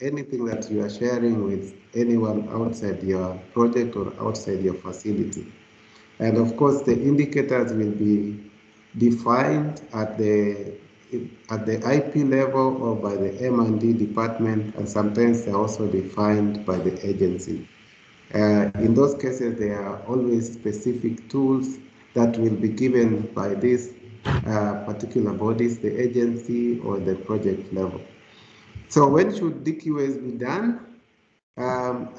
anything that you are sharing with anyone outside your project or outside your facility. And of course, the indicators will be defined at the IP level or by the M&D department, and sometimes they're also defined by the agency. In those cases, there are always specific tools that will be given by these particular bodies, the agency or the project level. So when should DQAs be done?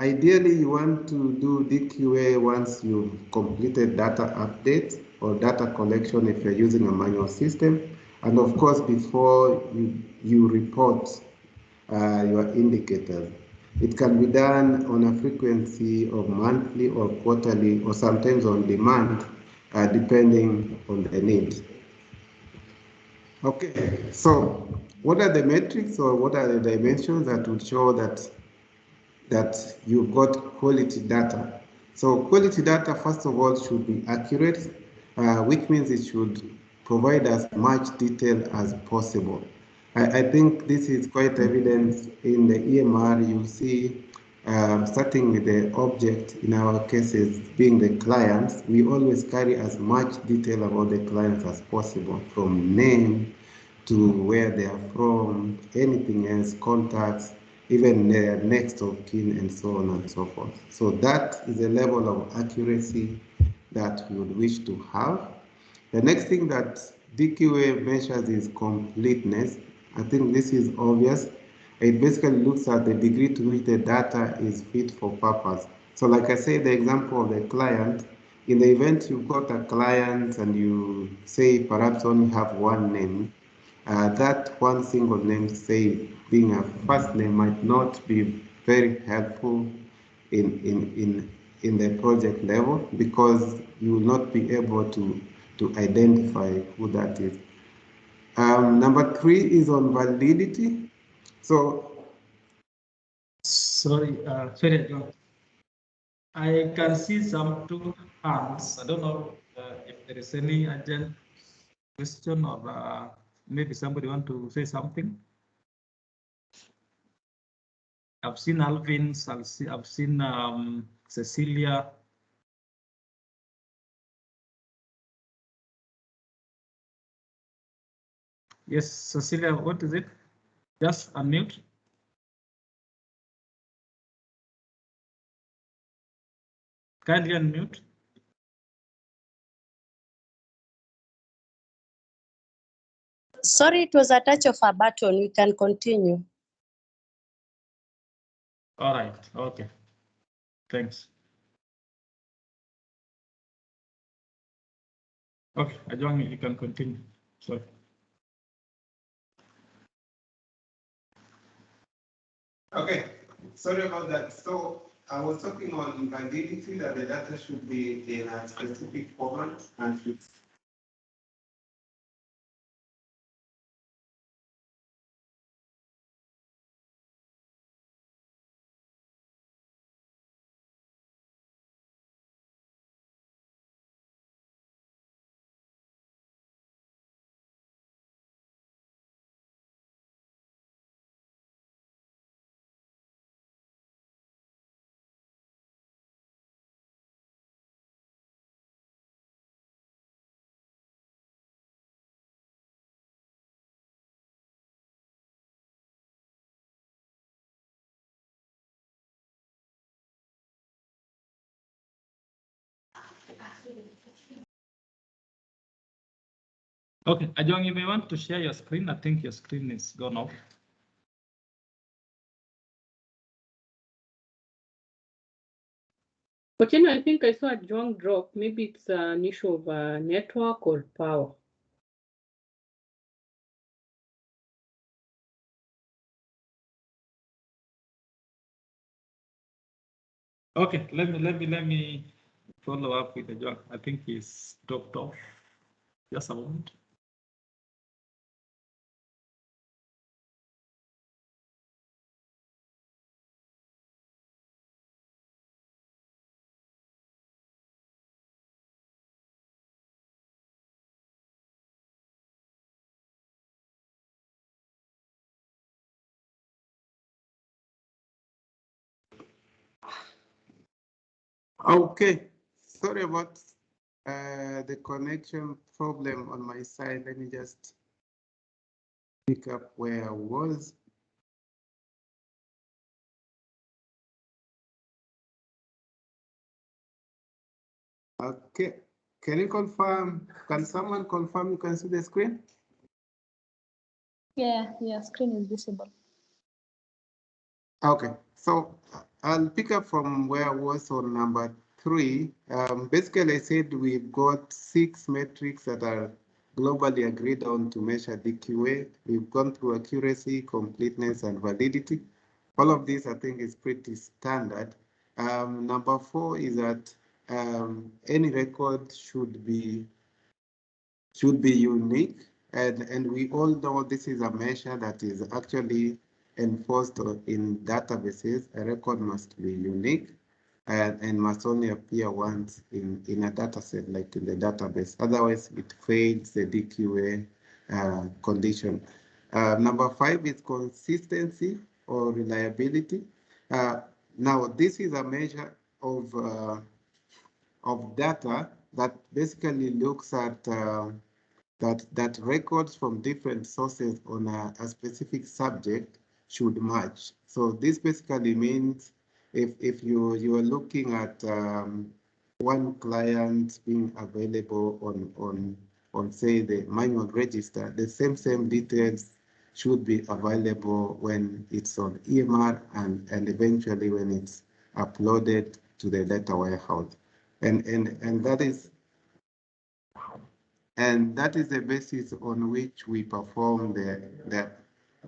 Ideally, you want to do DQA once you've completed data update or data collection if you're using a manual system, and of course before you report your indicators. It can be done on a frequency of monthly or quarterly or sometimes on demand, depending on the need. Okay, so what are the metrics or what are the dimensions that would show that you've got quality data? So quality data, first of all, should be accurate, which means it should provide as much detail as possible. I think this is quite evident in the EMR. You see, starting with the object, in our cases being the clients, we always carry as much detail about the clients as possible, from name to where they are from, anything else, contacts, even their next of kin, and so on and so forth. So that is a level of accuracy that we would wish to have. The next thing that DQA measures is completeness. I think this is obvious. It basically looks at the degree to which the data is fit for purpose. So like I said, the example of the client, in the event you've got a client and you say perhaps only have one name, that one single name, say being a first name, might not be very helpful in the project level, because you will not be able to identify who that is. Number 3 is on validity. So, sorry, John. I can see some 2 hands. I don't know if there is any urgent question or maybe somebody want to say something. I've seen Alvin, I've seen Cecilia. Yes, Cecilia, what is it? Just unmute. Kindly unmute. Sorry, it was a touch of a button. You can continue. All right. Okay. Thanks. Okay, Ajwang, you can continue. Sorry. Okay, sorry about that. So I was talking on validity, that the data should be in a specific format and should Okay, Ajwang, you may want to share your screen. I think your screen is gone off. But you know, I think I saw a Ajwang drop. Maybe it's an issue of network or power. Okay, let me follow up with Ajwang. I think he's dropped off. Just a moment. Okay, sorry about the connection problem on my side. Let me just pick up where I was. Okay, can you confirm? Can someone confirm you can see the screen? Yeah, screen is visible. Okay, so I'll pick up from where I was on number 3. Basically, I said we've got 6 metrics that are globally agreed on to measure DQA. We've gone through accuracy, completeness, and validity. All of this, I think, is pretty standard. Number 4 is that any record should be unique, and we all know this is a measure that is actually enforced in databases. A record must be unique and must only appear once in a data set, like in the database. Otherwise, it fails the DQA condition. Number 5 is consistency or reliability. Now, this is a measure of data that basically looks at that records from different sources on a specific subject should match. So this basically means if you are looking at one client being available on say the manual register, the same details should be available when it's on EMR and eventually when it's uploaded to the data warehouse. And that is the basis on which we perform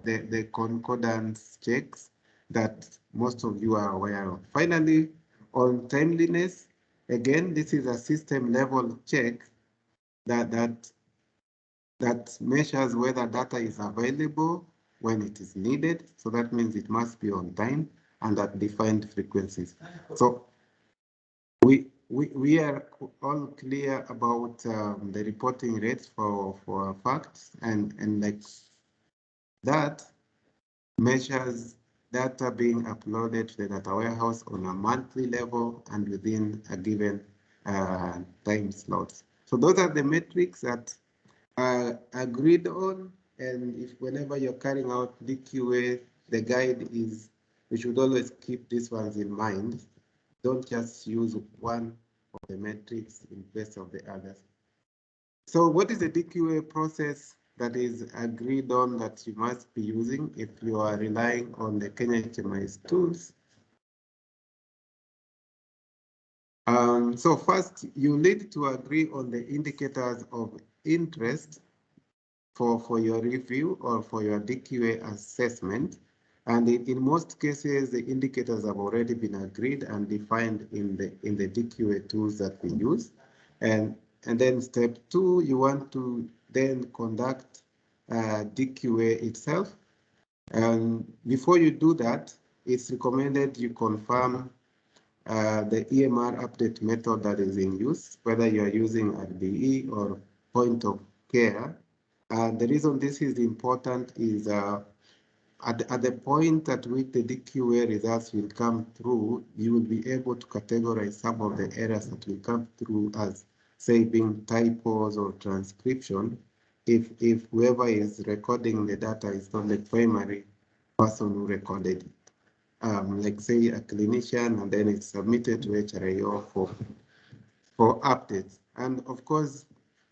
the concordance checks that most of you are aware of. Finally, on timeliness, again, this is a system level check that measures whether data is available when it is needed. So that means it must be on time and at defined frequencies. So we are all clear about the reporting rates for facts and like that measures data being uploaded to the data warehouse on a monthly level and within a given time slots. So those are the metrics that are agreed on, and if whenever you're carrying out DQA, the guide is we should always keep these ones in mind. Don't just use one of the metrics in place of the others. So what is the DQA process that is agreed on that you must be using if you are relying on the KenyaEMR tools? So first, you need to agree on the indicators of interest for your review or for your DQA assessment. And in most cases, the indicators have already been agreed and defined in the DQA tools that we use. And then step 2, you want to then conduct DQA itself. And before you do that, it's recommended you confirm the EMR update method that is in use, whether you are using RDE or point of care. The reason this is important is at the point at which the DQA results will come through, you will be able to categorize some of the errors that will come through as, say, being typos or transcription, if whoever is recording the data is not the primary person who recorded it. Like say a clinician, and then it's submitted to HRIO for updates. And of course,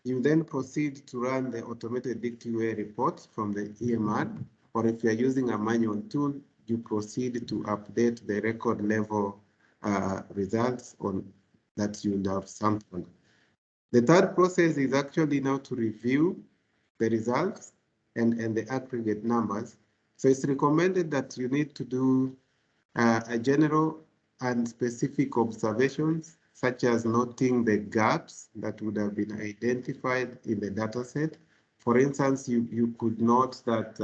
you then proceed to run the automated DQA report from the EMR, or if you're using a manual tool, you proceed to update the record level results on that you have sampled. The third process is actually now to review the results and the aggregate numbers. So it's recommended that you need to do a general and specific observations, such as noting the gaps that would have been identified in the data set. For instance, you could note that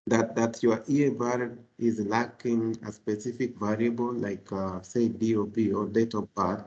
that your EMR is lacking a specific variable like say DOB or date of birth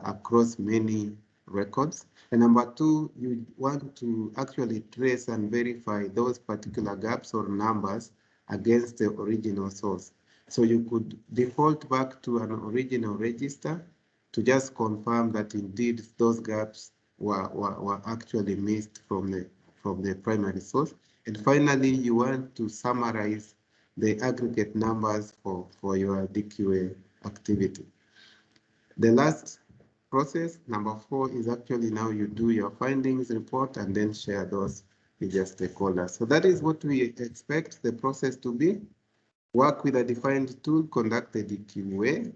across many records. And number 2, you want to actually trace and verify those particular gaps or numbers against the original source. So you could default back to an original register to just confirm that indeed those gaps were actually missed from the primary source. And finally, you want to summarize the aggregate numbers for your DQA activity. The last process, number 4, is actually now you do your findings report and then share those with your stakeholders. So that is what we expect the process to be. Work with a defined tool, conduct the DQA,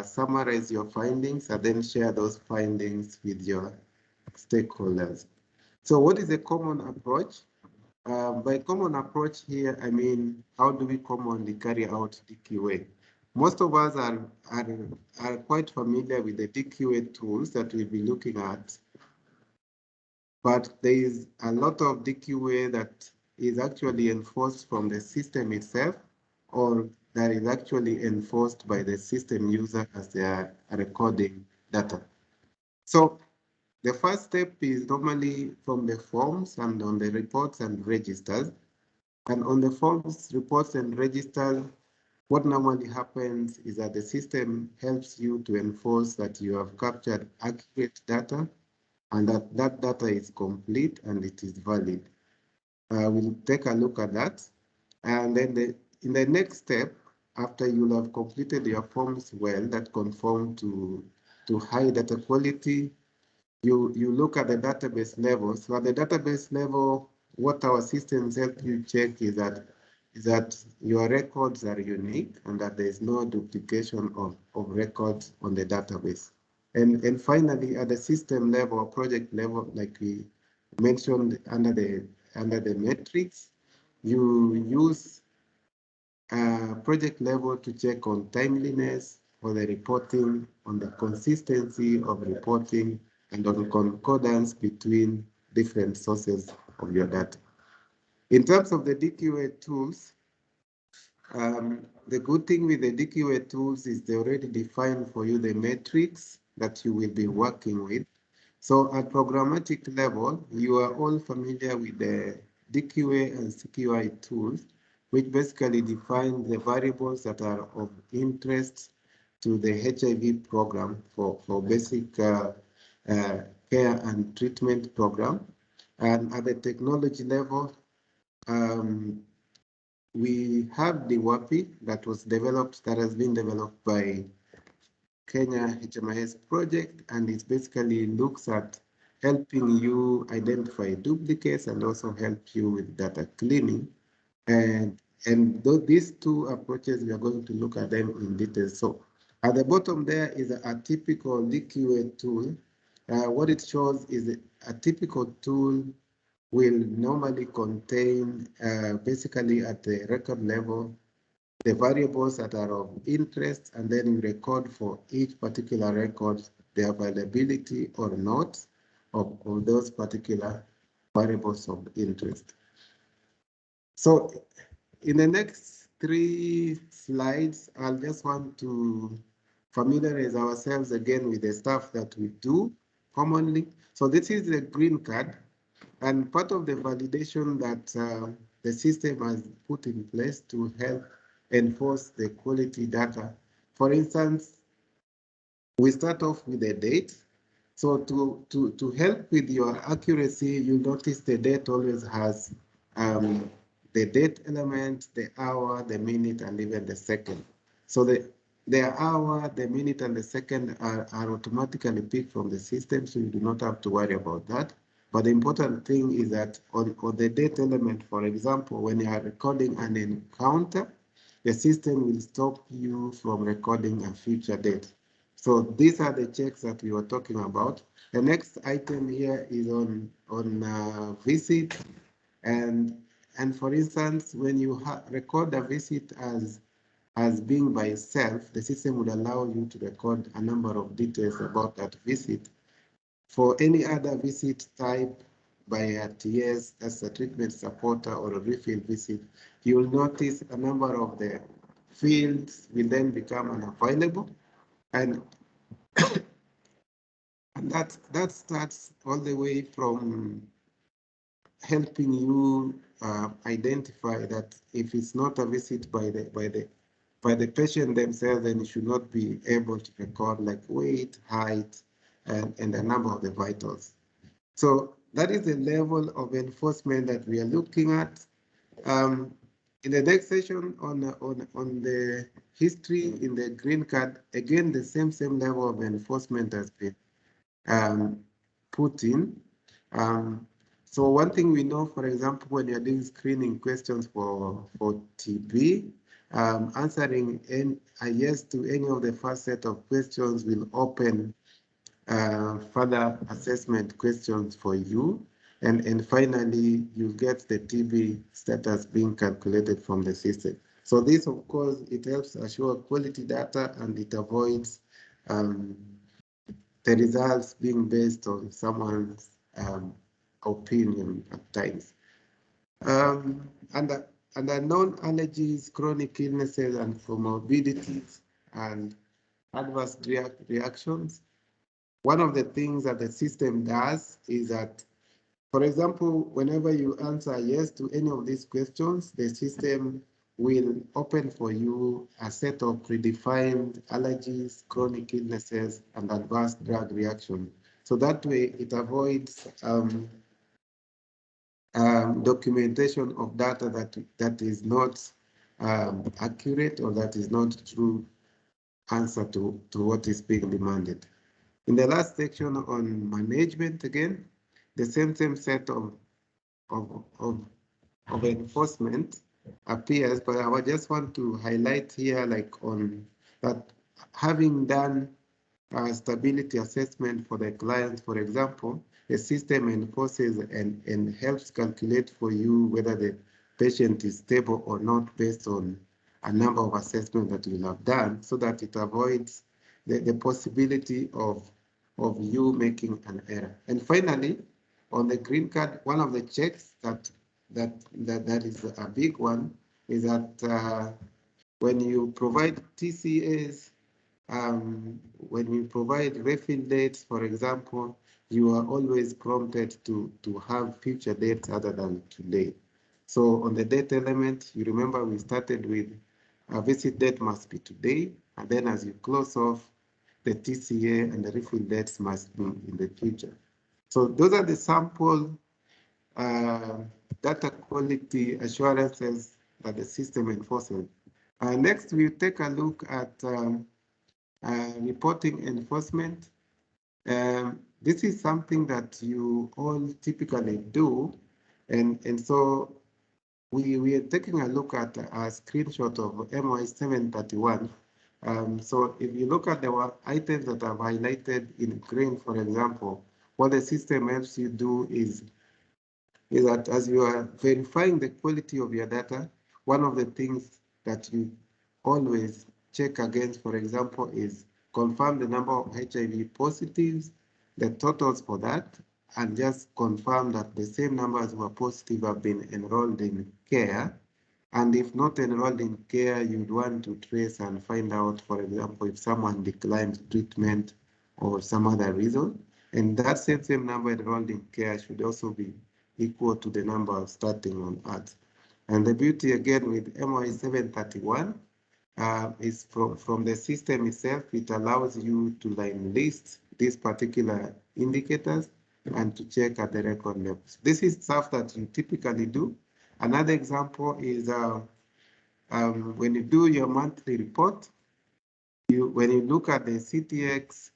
summarize your findings, and then share those findings with your stakeholders. So what is a common approach? By common approach here, I mean, how do we commonly carry out DQA? Most of us are quite familiar with the DQA tools that we'll be looking at, but there is a lot of DQA that is actually enforced from the system itself, or that is actually enforced by the system user as they are recording data. So the first step is normally from the forms and on the reports and registers. And on the forms, reports, and registers, what normally happens is that the system helps you to enforce that you have captured accurate data and that that data is complete and it is valid. We'll take a look at that. And then in the next step, after you have completed your forms well that conform to high data quality, you look at the database level. So at the database level, what our systems help you check is that your records are unique and that there is no duplication of records on the database. And finally, at the system level or project level, like we mentioned under the metrics, you use project level to check on timeliness for the reporting, on the consistency of reporting, and on concordance between different sources of your data. In terms of the DQA tools, the good thing with the DQA tools is they already define for you the metrics that you will be working with. So at programmatic level, you are all familiar with the DQA and CQI tools, which basically define the variables that are of interest to the HIV program for basic care and treatment program. And at the technology level, we have the DWAPI that has been developed by KenyaEMR project, and it basically looks at helping you identify duplicates and also help you with data cleaning. And these two approaches, we are going to look at them in detail. So at the bottom there is a typical DQA tool. What it shows is a typical tool will normally contain basically at the record level the variables that are of interest, and then you record for each particular record the availability or not of those particular variables of interest. So in the next 3 slides, I'll just want to familiarize ourselves again with the stuff that we do commonly. So this is the green card, and part of the validation that the system has put in place to help enforce the quality data. For instance, we start off with the date. So to help with your accuracy, you notice the date always has the date element, the hour, the minute, and even the second. So the hour, the minute, and the second are automatically picked from the system, so you do not have to worry about that. But the important thing is that on the date element, for example, when you are recording an encounter, the system will stop you from recording a future date. So these are the checks that we were talking about. The next item here is on visit, and for instance, when you record a visit as being by itself, the system would allow you to record a number of details about that visit. For any other visit type by a TS, as a treatment supporter or a refill visit, you will notice a number of the fields will then become unavailable, and that starts all the way from helping you identify that if it's not a visit by the by the patient themselves, then you should not be able to record like weight, height, and the number of the vitals. So that is the level of enforcement that we are looking at. In the next session on the history in the green card, again, the same level of enforcement has been put in. So one thing we know, for example, when you're doing screening questions for TB, answering a yes to any of the first set of questions will open further assessment questions for you. And finally, you get the TB status being calculated from the system. So this, of course, it helps assure quality data, and it avoids the results being based on someone's opinion at times. Under known allergies, chronic illnesses, and comorbidities, and adverse reactions, one of the things that the system does is that, for example, whenever you answer yes to any of these questions, the system will open for you a set of predefined allergies, chronic illnesses, and adverse drug reactions. So that way it avoids documentation of data that is not accurate, or that is not true answer to what is being demanded. In the last section on management, again, the same set of enforcement appears, but I just want to highlight here, like on that, having done a stability assessment for the client, for example, the system enforces and helps calculate for you whether the patient is stable or not based on a number of assessments that you have done, so that it avoids the possibility of you making an error. And finally, on the green card, one of the checks that is a big one is that when you provide TCAs, when you provide refill dates, for example, you are always prompted to have future dates other than today. So on the date element, you remember we started with a visit date must be today, and then as you close off, the TCA and the refill dates must be in the future. So those are the sample data quality assurances that the system enforces. Next, we'll take a look at reporting enforcement. This is something that you all typically do, and so we are taking a look at a screenshot of MY 731. So if you look at the items that are highlighted in green, for example, what the system helps you do is that as you are verifying the quality of your data, one of the things that you always check against, for example, is confirm the number of HIV positives, the totals for that, and just confirm that the same numbers who are positive have been enrolled in care. And if not enrolled in care, you'd want to trace and find out, for example, if someone declined treatment or some other reason. And that same number enrolled in care should also be equal to the number starting on ads. And the beauty again with MOI 731 is from the system itself, it allows you to list these particular indicators and to check at the record levels. This is stuff that you typically do. Another example is when you do your monthly report, when you look at the CTX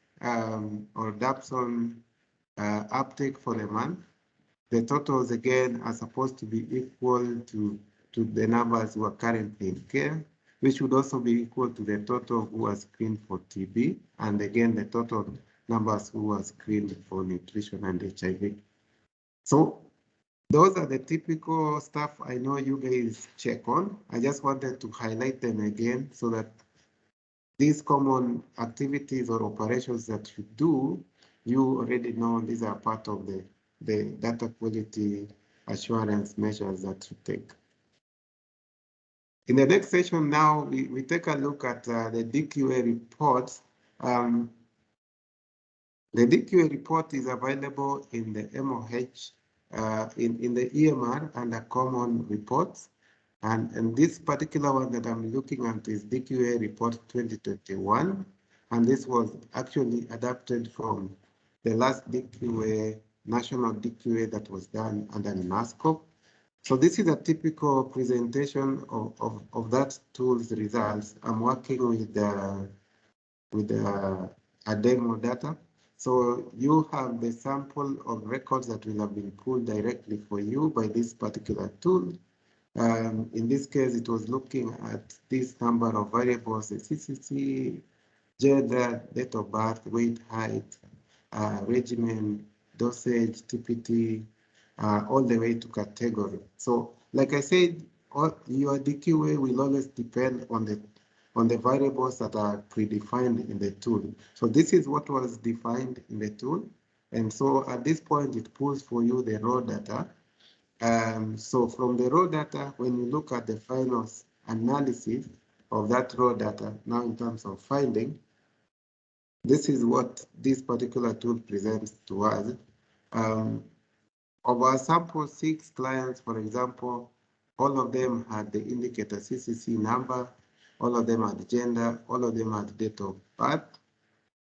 or DAPSON uptake for the month, the totals again are supposed to be equal to the numbers who are currently in care, which would also be equal to the total who are screened for TB, and again the total numbers who are screened for nutrition and HIV. So those are the typical stuff I know you guys check on. I just wanted to highlight them again so that these common activities or operations that you do, you already know these are part of the data quality assurance measures that you take. In the next session now, we take a look at the DQA reports. The DQA report is available in the MOH, in the EMR under common reports. And this particular one that I'm looking at is DQA Report 2021. And this was actually adapted from the last DQA, national DQA that was done under NASCOP. So this is a typical presentation of that tool's results. I'm working with a demo data. So you have the sample of records that will have been pulled directly for you by this particular tool. In this case, it was looking at this number of variables, the CCC, gender, date of birth, weight, height, regimen, dosage, TPT, all the way to category. So like I said, your DQA will always depend on the variables that are predefined in the tool. So this is what was defined in the tool. And so at this point, it pulls for you the raw data. So from the raw data, when you look at the final analysis of that raw data, now in terms of finding, this is what this particular tool presents to us. Of our sample 6 clients, for example, all of them had the indicator CCC number, all of them had gender, all of them had date of birth,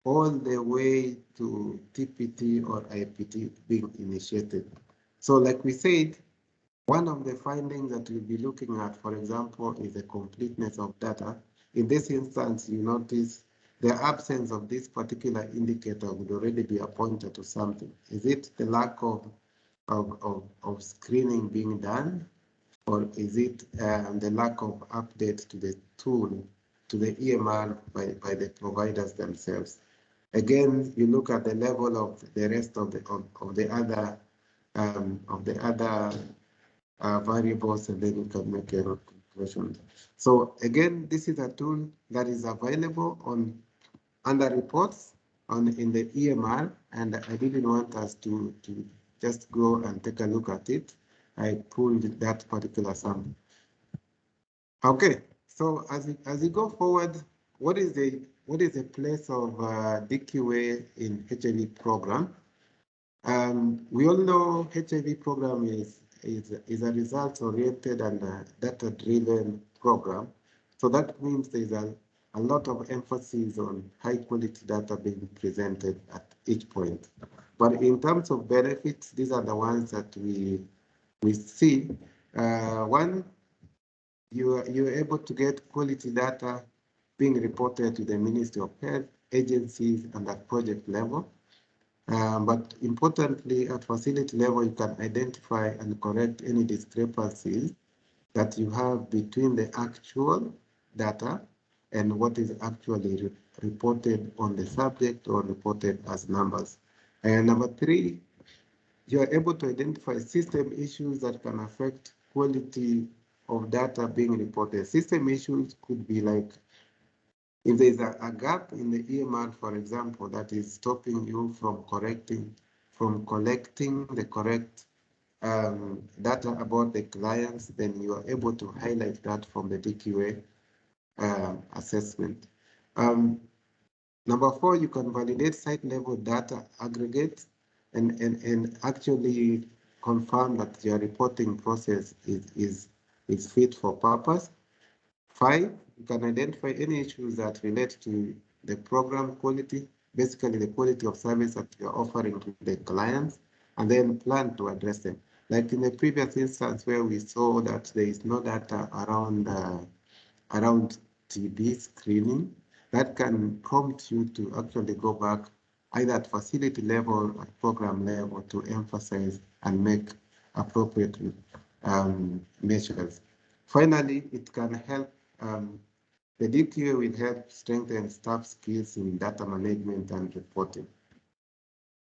all the way to TPT or IPT being initiated. So like we said, one of the findings that we'll be looking at, for example, is the completeness of data. In this instance, you notice the absence of this particular indicator would already be a pointer to something. Is it the lack of screening being done, or is it the lack of update to the tool, to the EMR by the providers themselves? Again, you look at the level of the rest of the other variables, and then you can make a conclusion. So again, this is a tool that is available under reports in the EMR, and I didn't want us to just go and take a look at it. I pulled that particular sample. Okay, so as you go forward, what is the place of DQA in HIV program? We all know HIV program is a results-oriented and data-driven program. So that means there's a lot of emphasis on high-quality data being presented at each point. But in terms of benefits, these are the ones that we see. One, you're able to get quality data being reported to the Ministry of Health, agencies, and at project level. But importantly, at facility level, you can identify and correct any discrepancies that you have between the actual data and what is actually reported on the subject or reported as numbers. And number 3, you are able to identify system issues that can affect quality of data being reported. System issues could be like, if there's a gap in the EMR, for example, that is stopping you from collecting the correct data about the clients, then you are able to highlight that from the DQA assessment. Number 4, you can validate site level data aggregate and actually confirm that your reporting process is fit for purpose. 5, you can identify any issues that relate to the program quality, basically the quality of service that you're offering to the clients, and then plan to address them. Like in the previous instance where we saw that there is no data around TB screening, that can prompt you to actually go back either at facility level or at program level to emphasize and make appropriate measures. Finally, it can help, the DQA will help strengthen staff skills in data management and reporting.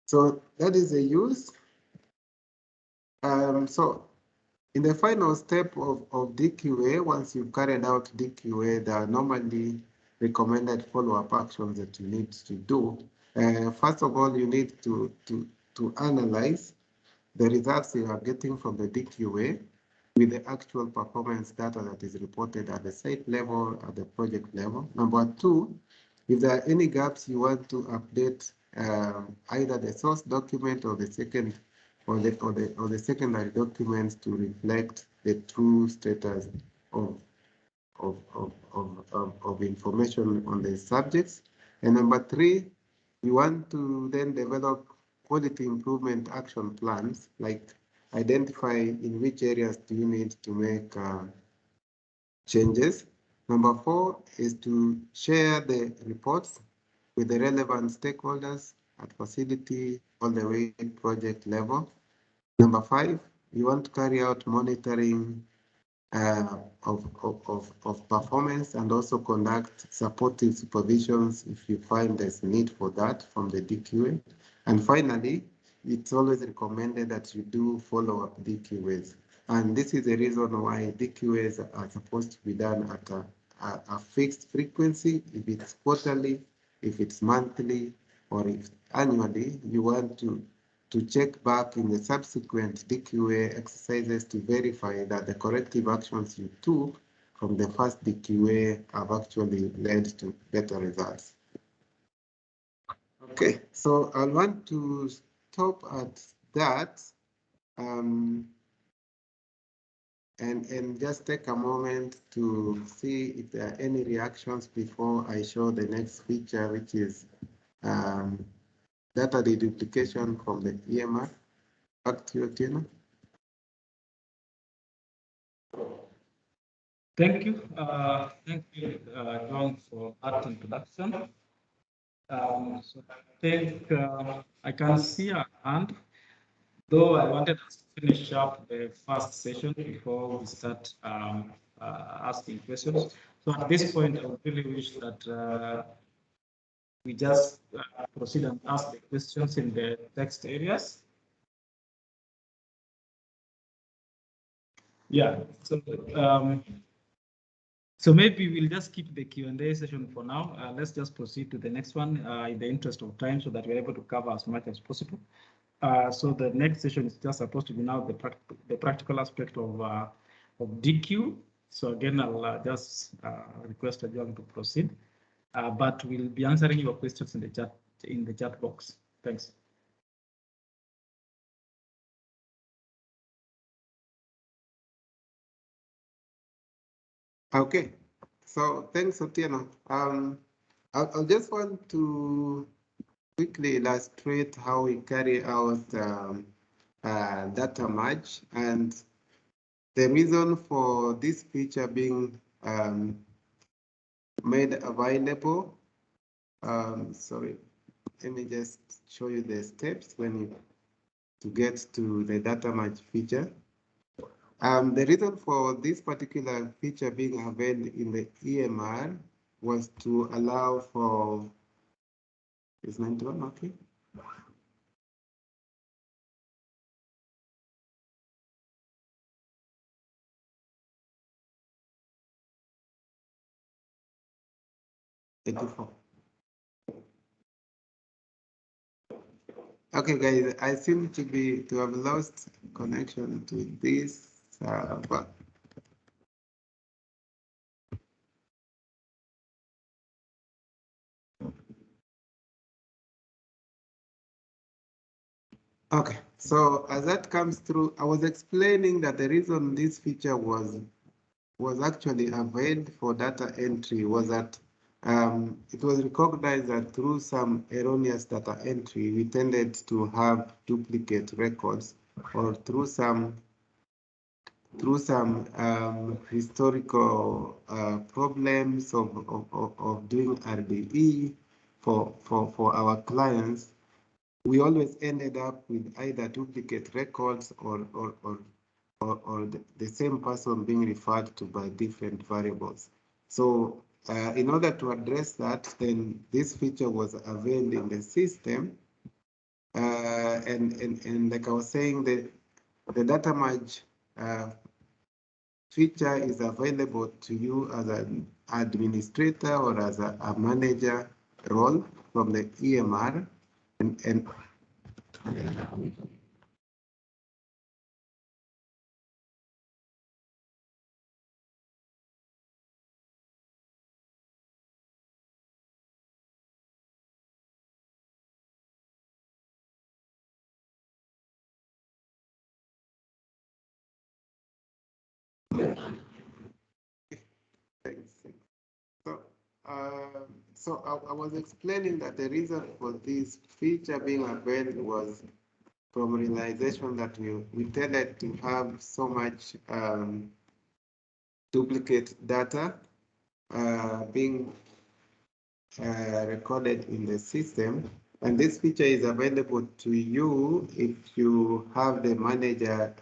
So that is the use. So in the final step of DQA, once you've carried out DQA, there are normally recommended follow-up actions that you need to do. First of all, you need to analyze the results you are getting from the DQA with the actual performance data that is reported at the site level, at the project level. Number 2, if there are any gaps you want to update either the source document or the secondary documents to reflect the true status of information on the subjects. And number 3, you want to then develop quality improvement action plans, like identify in which areas do you need to make changes. Number 4 is to share the reports with the relevant stakeholders at facility all the way to project level. Number 5, you want to carry out monitoring of performance and also conduct supportive supervisions if you find there's need for that from the DQA. And finally, it's always recommended that you do follow-up DQAs. And this is the reason why DQAs are supposed to be done at a fixed frequency. If it's quarterly, if it's monthly, or if annually, you want to check back in the subsequent DQA exercises to verify that the corrective actions you took from the first DQA have actually led to better results. Okay, so I want to stop at that and just take a moment to see if there are any reactions before I show the next feature, which is data deduplication from the EMR. Back to you, Tina. Thank you. Thank you, John, for that introduction. So I think I can see a hand, though I wanted us to finish up the first session before we start asking questions. So at this point, I would really wish that we just proceed and ask the questions in the text areas. Yeah, so maybe we'll just keep the Q&A session for now. Let's just proceed to the next one in the interest of time so that we're able to cover as much as possible. So the next session is just supposed to be now the practical aspect of DQ. So again, I'll just request John to proceed, but we'll be answering your questions in the chat box. Thanks. Okay, so thanks, Otieno. I'll just want to quickly illustrate how we carry out data merge, and the reason for this feature being made available. Sorry, let me just show you the steps to get to the data merge feature. The reason for this particular feature being available in the EMR was to allow for, is 91 okay? Okay, guys, I seem to have lost connection to this server. Okay, so as that comes through, I was explaining that the reason this feature was actually availed for data entry was that it was recognized that through some erroneous data entry, we tended to have duplicate records, or through some historical problems of doing RDE for our clients. We always ended up with either duplicate records or the same person being referred to by different variables. So in order to address that, then this feature was availed in the system. And like I was saying, the data merge feature is available to you as an administrator or as a manager role from the EMR. And thank I was explaining that the reason for this feature being available was from realization that we tended to have so much duplicate data being recorded in the system. And this feature is available to you if you have the manager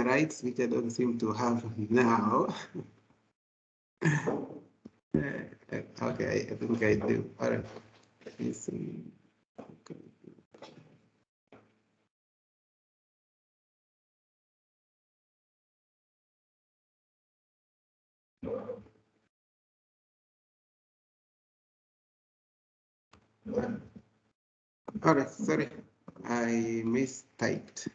rights, which I don't seem to have now. Okay, I think I do. All right. Let me see. Okay. All right, sorry, I mistyped.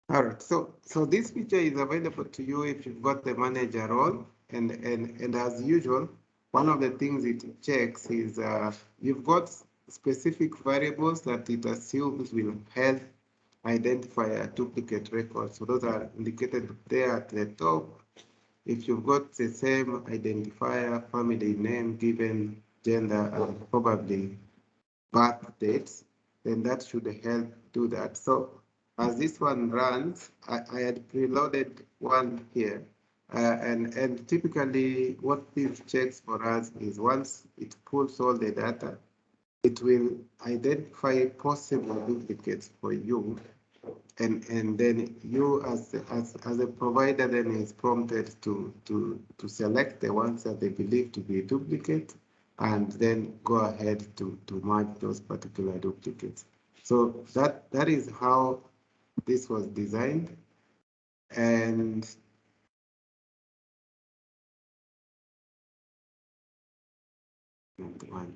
All right, so this feature is available to you if you've got the manager role, and as usual, one of the things it checks is you've got specific variables that it assumes will help identify a duplicate record. So those are indicated there at the top. If you've got the same identifier, family name, given gender, and probably birth dates, then that should help do that. So as this one runs, I had preloaded one here. And typically what this checks for us is once it pulls all the data, it will identify possible duplicates for you. And then you as a provider then is prompted to select the ones that they believe to be duplicate and then go ahead to merge those particular duplicates. So that is how this was designed. And one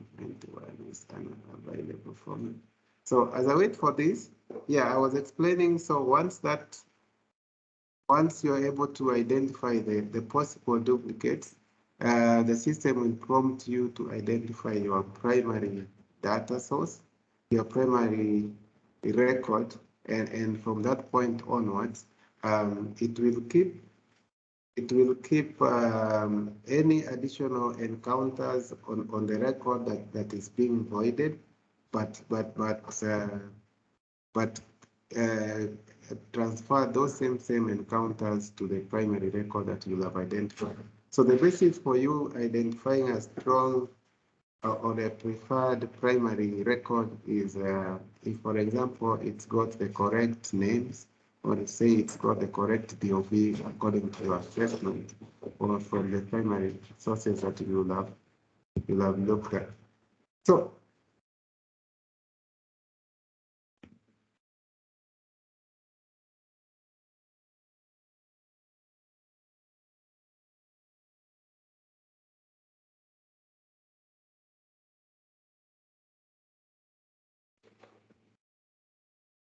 is unavailable for me. So as I wait for this, yeah, I was explaining. So once you're able to identify the possible duplicates, the system will prompt you to identify your primary data source, your primary record, and from that point onwards, it will keep any additional encounters on the record that is being voided, but transfer those same encounters to the primary record that you'll have identified. So the basis for you identifying a strong or a preferred primary record is if, for example, it's got the correct names, or say it's got the correct DOB according to your assessment, or from the primary sources that you'll have looked at. So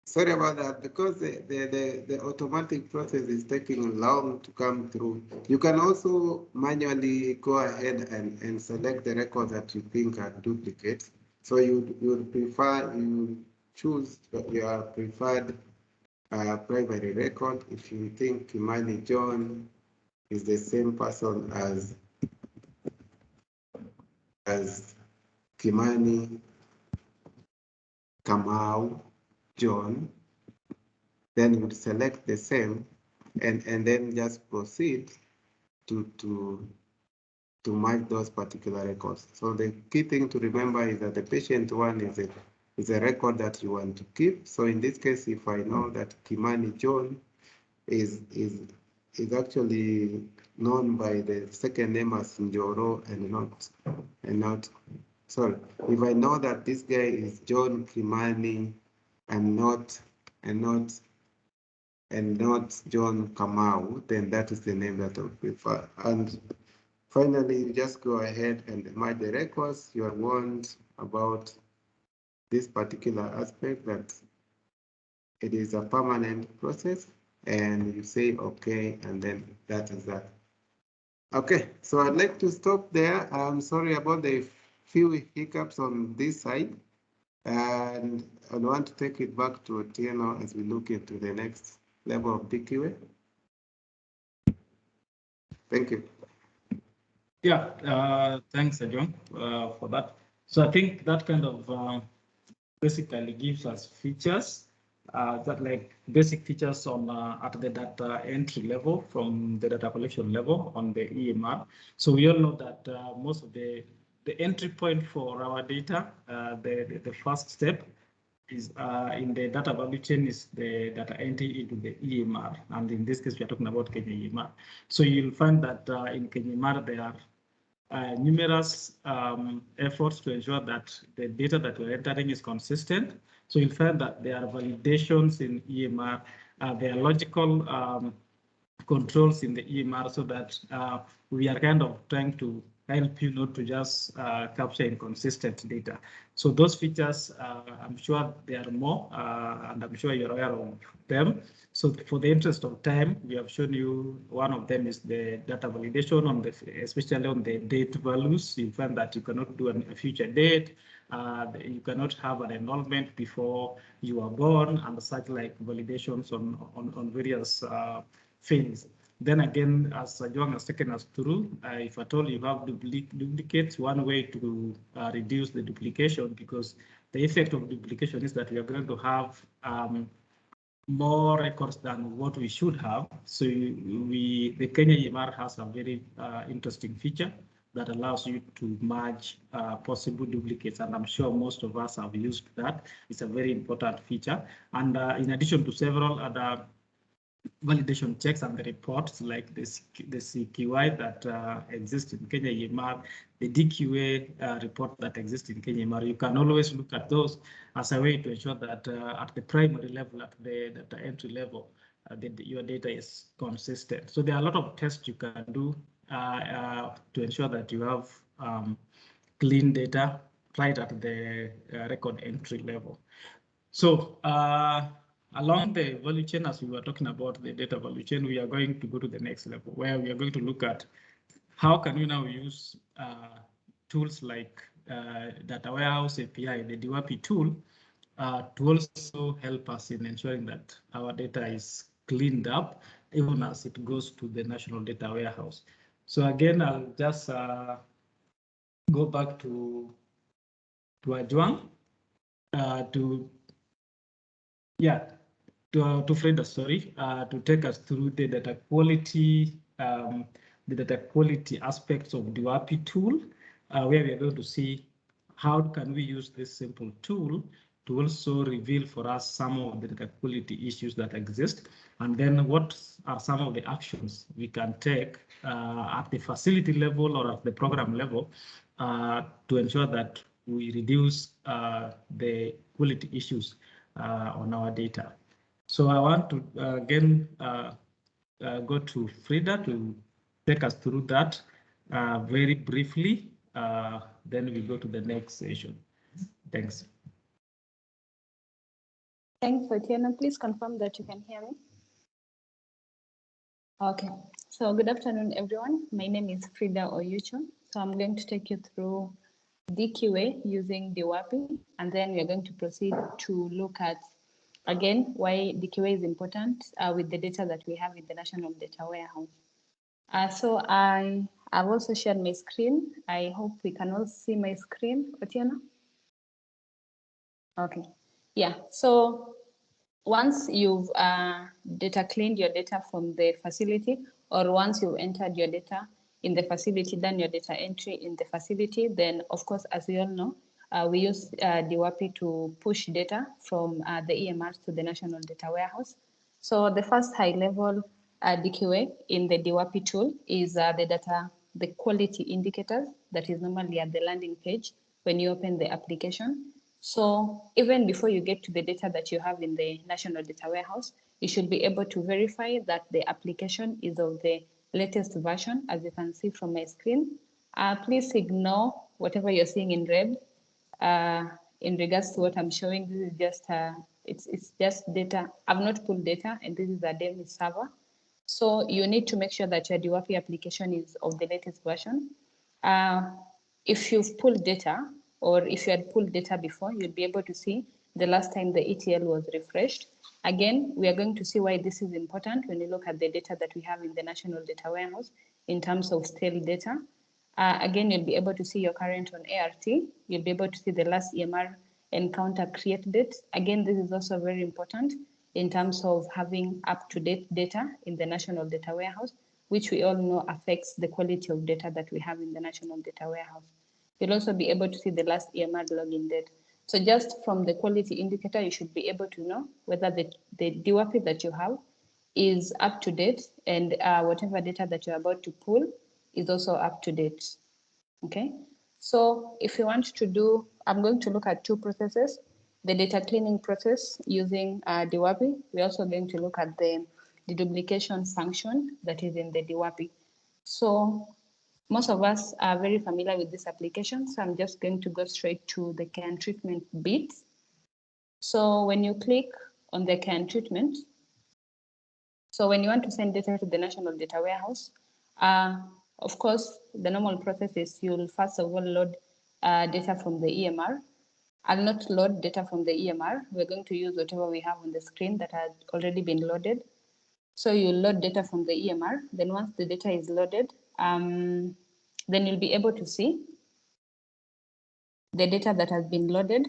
sorry about that, because the automatic process is taking long to come through. You can also manually go ahead and select the records that you think are duplicates. So you choose your preferred primary record. If you think Kimani John is the same person as Kimani Kamau John, then you would select the same and then just proceed to mark those particular records. So the key thing to remember is that the patient one is a record that you want to keep. So in this case, if I know that Kimani John is actually known by the second name as Njoro and not sorry, if I know that this guy is John Kimani and not John Kamau, then that is the name that I would prefer. And finally, you just go ahead and merge the records. You are warned about this particular aspect, that it is a permanent process, and you say okay, and then that is that. Okay, so I'd like to stop there. I'm sorry about the few hiccups on this side, and I want to take it back to Otieno as we look into the next level of DQA. Thank you. Yeah, thanks, John, for that. So I think that kind of basically gives us features that like basic features on at the data entry level from the data collection level on the EMR. So we all know that most of the entry point for our data, the first step is in the data value chain is the data entry into the EMR. And in this case, we are talking about KenyaEMR. So you'll find that in KenyaEMR, there are numerous efforts to ensure that the data that we're entering is consistent. So you'll find that there are validations in EMR, there are logical controls in the EMR, so that we are kind of trying to help you not to just capture inconsistent data. So those features, I'm sure there are more, and I'm sure you're aware of them. So for the interest of time, we have shown you one of them is the data validation on the, especially on the date values. You find that you cannot do a future date. You cannot have an enrollment before you are born, and such like validations on various fields. Then again, as Joang has taken us through, if at all you have duplicates, one way to reduce the duplication, because the effect of duplication is that we are going to have more records than what we should have. So the KenyaEMR has a very interesting feature that allows you to merge possible duplicates, and I'm sure most of us have used that. It's a very important feature, and in addition to several other validation checks and the reports like the CQI that exist in KenyaEMR, the DQA report that exists in KenyaEMR. You can always look at those as a way to ensure that at the primary level, at the data entry level, your data is consistent. So there are a lot of tests you can do to ensure that you have clean data right at the record entry level. So along the value chain, as we were talking about the data value chain, we are going to go to the next level where we are going to look at how can we now use tools like Data Warehouse API, the DWAPI tool, to also help us in ensuring that our data is cleaned up, even as it goes to the National Data Warehouse. So again, I'll just go back to Ajuang to Freda, sorry, to take us through the data quality, aspects of the DWAPI tool, where we are going to see how can we use this simple tool to also reveal for us some of the data quality issues that exist, and then what are some of the actions we can take at the facility level or at the program level to ensure that we reduce the quality issues on our data. So I want to again go to Frida to take us through that very briefly. Then we go to the next session. Thanks. Thanks, Otieno. Please confirm that you can hear me. Okay, so good afternoon, everyone. My name is Frida Oyucho. So I'm going to take you through DQA using DWAPI, and then we're going to proceed to look at, again, why DQA is important with the data that we have in the National Data Warehouse. So I've also shared my screen. I hope we can all see my screen, Otieno. Okay, yeah, so once you've data cleaned your data from the facility, or once you've entered your data in the facility, done your data entry in the facility, then of course, as we all know, we use DWAPI to push data from the EMRs to the National Data Warehouse. So the first high level DQA in the DWAPI tool is the quality indicators that is normally at the landing page when you open the application. So even before you get to the data that you have in the National Data Warehouse, you should be able to verify that the application is of the latest version, as you can see from my screen. Please ignore whatever you're seeing in red in regards to what I'm showing. This is just it's just data. I've not pulled data, and this is a DEMI server. So you need to make sure that your DWAPI application is of the latest version. If you've pulled data, or if you had pulled data before, you'll be able to see the last time the ETL was refreshed. Again, we are going to see why this is important when you look at the data that we have in the National Data Warehouse in terms of stale data. Again, you'll be able to see your current on ART. You'll be able to see the last EMR encounter create date. Again, this is also very important in terms of having up-to-date data in the National Data Warehouse, which we all know affects the quality of data that we have in the National Data Warehouse. You'll also be able to see the last EMR login date. So just from the quality indicator, you should be able to know whether the DWAPI that you have is up to date, and whatever data that you're about to pull is also up to date. Okay, so if you want to do, I'm going to look at two processes: the data cleaning process using DWAPI. We're also going to look at the deduplication function that is in the DWAPI. So most of us are very familiar with this application, so I'm just going to go straight to the can treatment bit. So when you click on the can treatment, so when you want to send data to the National Data Warehouse, of course, the normal process is you'll first of all load data from the EMR. I'll not load data from the EMR. We're going to use whatever we have on the screen that had already been loaded. So you'll load data from the EMR. Then once the data is loaded, then you'll be able to see the data that has been loaded.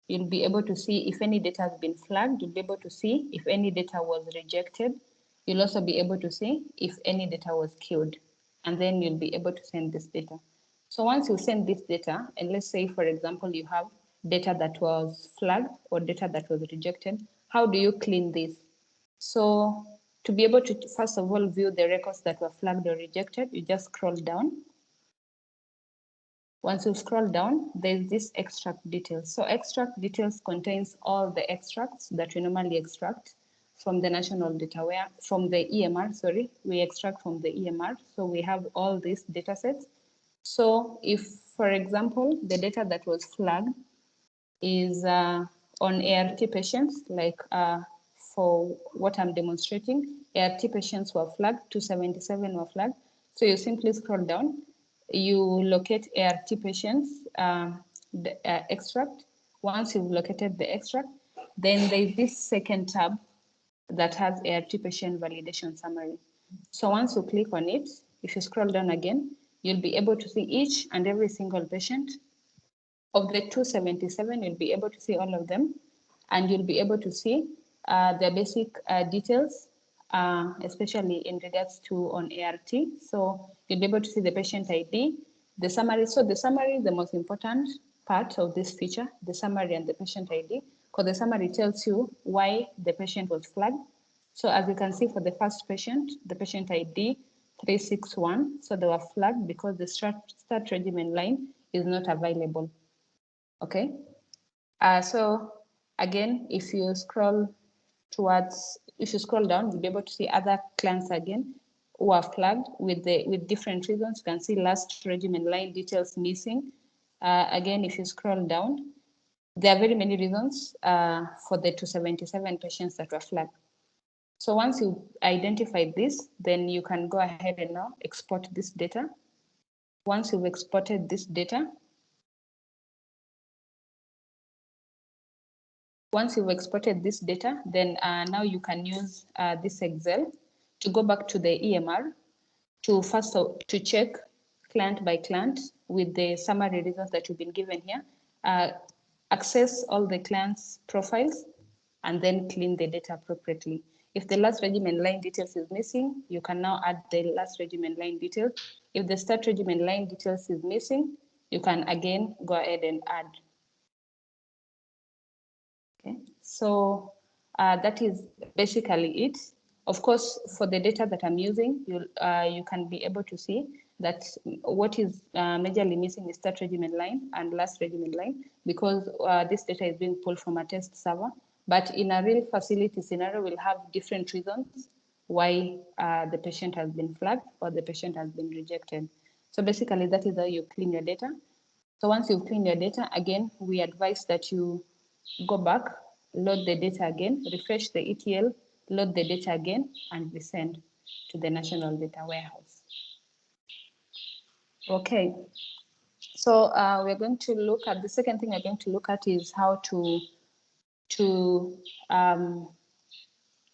You'll be able to see if any data has been flagged. You'll be able to see if any data was rejected. You'll also be able to see if any data was queued, and then you'll be able to send this data. So once you send this data, and let's say, for example, you have data that was flagged or data that was rejected, how do you clean this? So to be able to, first of all, view the records that were flagged or rejected, you just scroll down. Once you scroll down, there's this extract details. So extract details contains all the extracts that we normally extract from the National Data Warehouse, from the EMR, sorry, we extract from the EMR. So we have all these data sets. So if, for example, the data that was flagged is on ART patients, like for what I'm demonstrating, ART patients were flagged, 277 were flagged. So you simply scroll down, you locate ART patients, the extract. Once you've located the extract, then there's this second tab that has ART patient validation summary. So once you click on it, if you scroll down again, you'll be able to see each and every single patient. Of the 277, you'll be able to see all of them, and you'll be able to see the basic details, especially in regards to on ART. So you'll be able to see the patient ID, the summary. So the summary is the most important part of this feature, the summary and the patient ID, because the summary tells you why the patient was flagged. So as you can see for the first patient, the patient ID 361, so they were flagged because the start regimen line is not available. Okay, so again, if you scroll towards, if you scroll down, you'll be able to see other clients again who are flagged with different reasons. You can see last regimen line details missing. Again, if you scroll down, there are very many reasons for the 277 patients that were flagged. So once you identify this, then you can go ahead and now export this data. Once you've exported this data, then now you can use this Excel to go back to the EMR to check client by client with the summary results that you've been given here, access all the clients' profiles, and then clean the data appropriately. If the last regimen line details is missing, you can now add the last regimen line details. If the start regimen line details is missing, you can again go ahead and add. Okay, so that is basically it. Of course, for the data that I'm using, you can be able to see that what is majorly missing is start regimen line and last regimen line, because this data is being pulled from a test server. But in a real facility scenario, we'll have different reasons why the patient has been flagged or the patient has been rejected. So basically, that is how you clean your data. So once you've cleaned your data, again, we advise that you go back, load the data again, refresh the ETL, load the data again, and resend to the National Data Warehouse. Okay, so we're going to look at, the second thing we're going to look at is how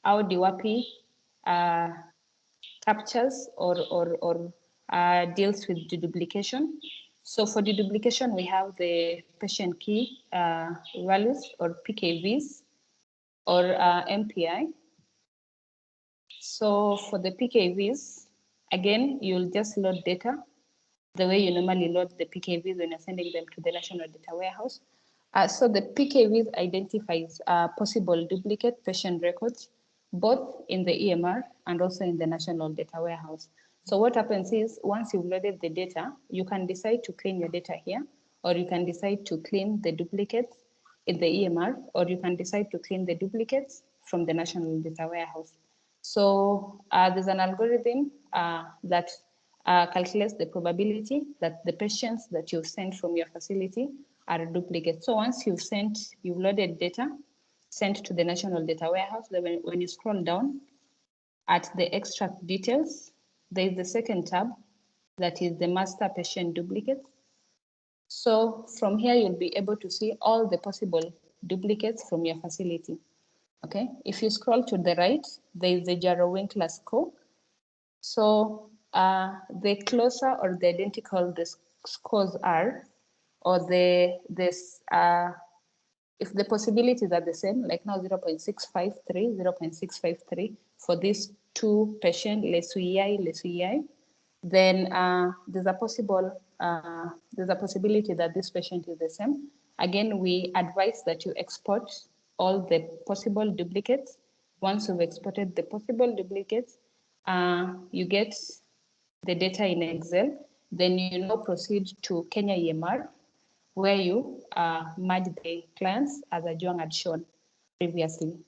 how DWAPI captures or deals with deduplication. So for deduplication, we have the patient key values or PKVs or MPI. So for the PKVs, again, you'll just load data the way you normally load the PKVs when you're sending them to the National Data Warehouse. So the PKVs identifies possible duplicate patient records, both in the EMR and also in the National Data Warehouse. So what happens is, once you've loaded the data, you can decide to clean your data here, or you can decide to clean the duplicates in the EMR, or you can decide to clean the duplicates from the National Data Warehouse. So there's an algorithm that calculates the probability that the patients that you've sent from your facility are duplicates. So once you've loaded data, sent to the National Data Warehouse, then when you scroll down at the extract details, there is the second tab that is the master patient duplicates. So from here, you'll be able to see all the possible duplicates from your facility. Okay, if you scroll to the right, there is the Jarrow-Winkler score. So the closer or the identical the scores are, or if the possibilities are the same, like now 0.653, 0.653 for these two patients, Lesui, then there's a possibility that this patient is the same. Again, we advise that you export all the possible duplicates. Once you've exported the possible duplicates, you get the data in Excel. Then you now proceed to KenyaEMR, where you merge the clients as Ajwang had shown previously.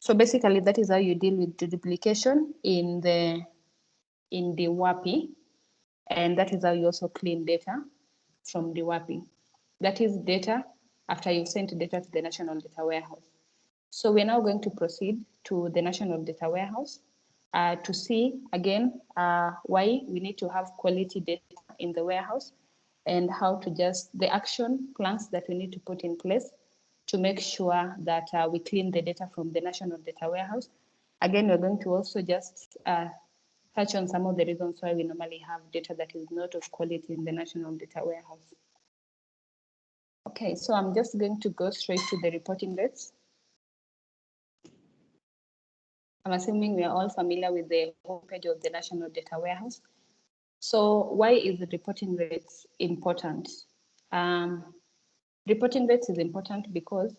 So basically, that is how you deal with the duplication in the DWAPI, and that is how you also clean data from DWAPI. That is data after you've sent data to the National Data Warehouse. So we're now going to proceed to the National Data Warehouse to see again why we need to have quality data in the warehouse, and how to the action plans that we need to put in place to make sure that we clean the data from the National Data Warehouse. Again, we're going to also just touch on some of the reasons why we normally have data that is not of quality in the National Data Warehouse. Okay, so I'm just going to go straight to the reporting rates. I'm assuming we are all familiar with the homepage of the National Data Warehouse. So why is the reporting rates important? Reporting rates is important because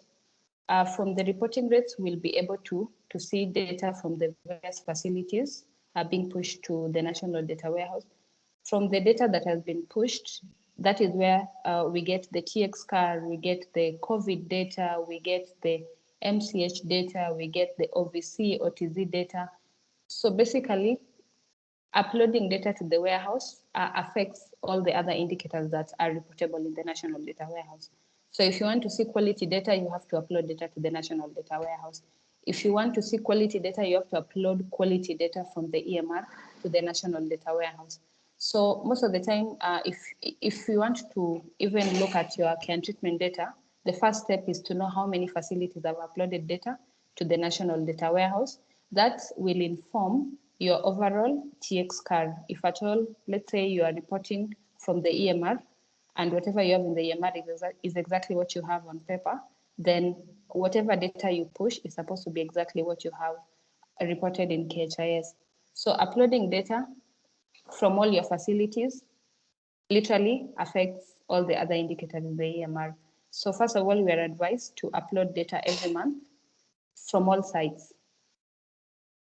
from the reporting rates, we'll be able to see data from the various facilities being pushed to the National Data Warehouse. From the data that has been pushed, that is where we get the TX card, we get the COVID data, we get the MCH data, we get the OVC, OTZ data. So basically, uploading data to the warehouse affects all the other indicators that are reportable in the National Data Warehouse. So if you want to see quality data, you have to upload data to the National Data Warehouse. If you want to see quality data, you have to upload quality data from the EMR to the National Data Warehouse. So most of the time, if you want to even look at your care and treatment data, the first step is to know how many facilities have uploaded data to the National Data Warehouse. That will inform your overall TX card. If at all, let's say you are reporting from the EMR, and whatever you have in the EMR is exactly what you have on paper, then whatever data you push is supposed to be exactly what you have reported in KHIS. So uploading data from all your facilities literally affects all the other indicators in the EMR. So first of all, we are advised to upload data every month from all sites.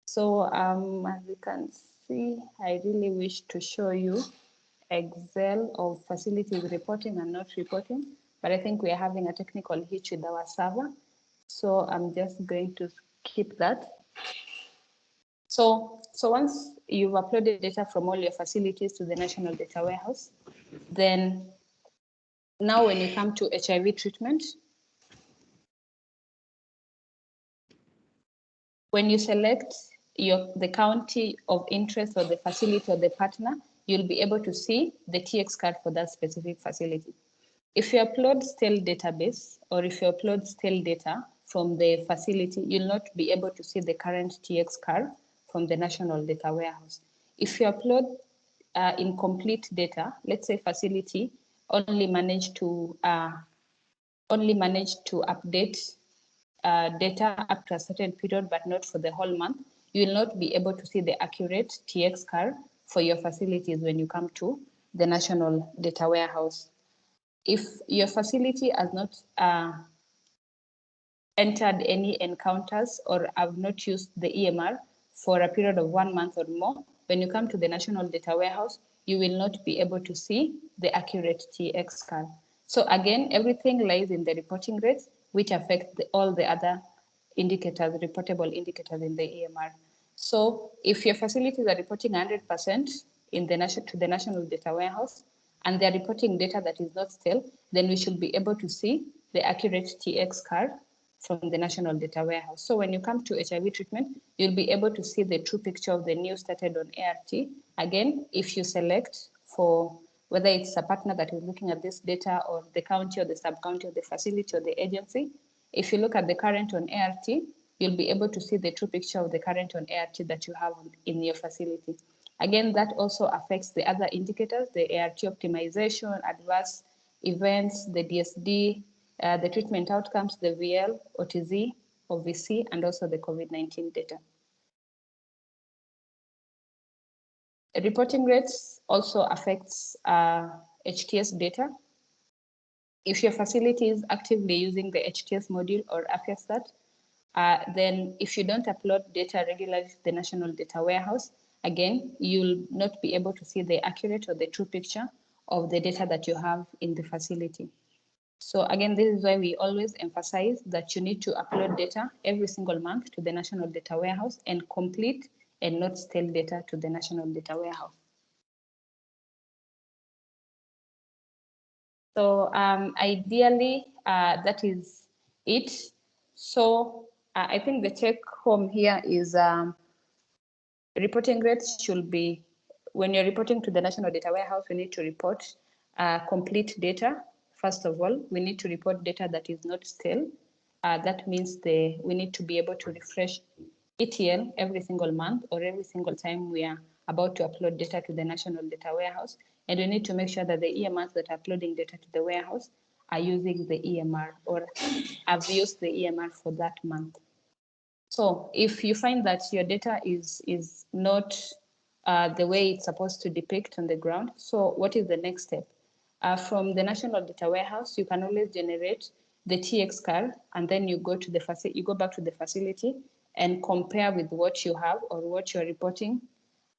So as you can see, I really wish to show you Excel of facilities reporting and not reporting, but I think we are having a technical hitch with our server. So I'm just going to skip that. So once you've uploaded data from all your facilities to the National Data Warehouse, then now when you come to HIV treatment, when you select the county of interest or the facility or the partner, you'll be able to see the TX card for that specific facility. If you upload stale database, or if you upload stale data from the facility, you'll not be able to see the current TX card from the National Data Warehouse. If you upload incomplete data, let's say facility only managed to update data up to a certain period, but not for the whole month, you will not be able to see the accurate TX car for your facilities when you come to the National Data Warehouse. If your facility has not entered any encounters or have not used the EMR for a period of 1 month or more, when you come to the National Data Warehouse, you will not be able to see the accurate TX car. So again, everything lies in the reporting rates, which affect all the other indicators, reportable indicators in the EMR. So if your facilities are reporting 100% in the to the National Data Warehouse, and they're reporting data that is not stale, then we should be able to see the accurate TX card from the National Data Warehouse. So when you come to HIV treatment, you'll be able to see the true picture of the new started on ART. Again, if you select for whether it's a partner that is looking at this data or the county or the sub-county or the facility or the agency, if you look at the current on ART, you'll be able to see the true picture of the current on ART that you have in your facility. Again, that also affects the other indicators, the ART optimization, adverse events, the DSD, the treatment outcomes, the VL, OTZ, OVC, and also the COVID-19 data. Reporting rates also affects HTS data. If your facility is actively using the HTS module or AFIAStat, then if you don't upload data regularly to the National Data Warehouse, again, you'll not be able to see the accurate or the true picture of the data that you have in the facility. So again, this is why we always emphasize that you need to upload data every single month to the National Data Warehouse and complete and not stale data to the National Data Warehouse. So ideally, that is it. So I think the take home here is reporting rates should be, when you're reporting to the National Data Warehouse, we need to report complete data. First of all, we need to report data that is not stale. That means we need to be able to refresh ETL every single month or every single time we are about to upload data to the National Data Warehouse. And we need to make sure that the EMRs that are uploading data to the warehouse are using the EMR or have used the EMR for that month. So if you find that your data is not the way it's supposed to depict on the ground, so what is the next step? From the National Data Warehouse, you can always generate the TX card, and then you go to the you go back to the facility and compare with what you have or what you're reporting,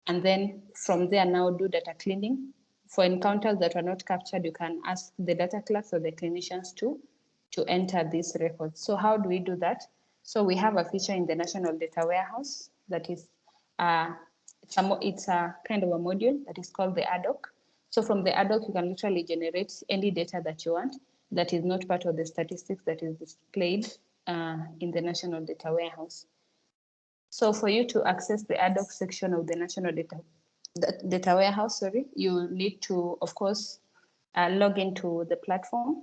and then from there now do data cleaning. For encounters that are not captured, you can ask the data clerks or the clinicians to enter these records. So how do we do that? So we have a feature in the National Data Warehouse that is, it's a kind of a module that is called the ad hoc. So from the ad hoc, you can literally generate any data that you want that is not part of the statistics that is displayed in the National Data Warehouse. So for you to access the ad hoc section of the National Data Warehouse, you need to, of course, log into the platform.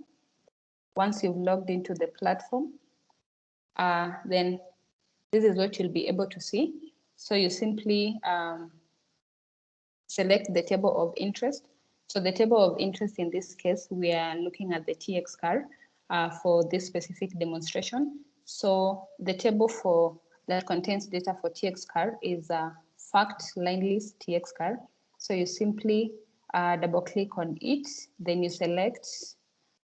Once you've logged into the platform, then this is what you'll be able to see. So you simply select the table of interest. So the table of interest in this case, we are looking at the TX card for this specific demonstration. So the table that contains data for TX card is a fact line list TX card. So you simply double click on it, then you select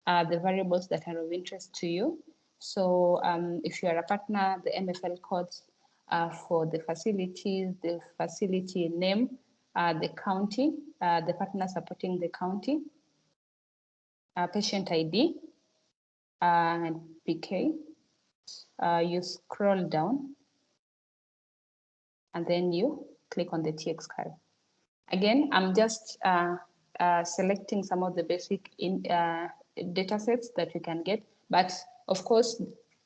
the variables that are of interest to you. So if you are a partner, the MFL codes for the facilities, the facility name, the county, the partner supporting the county, patient ID, and PK. You scroll down and then you click on the TX card. Again, I'm just selecting some of the basic data sets that you can get, but of course,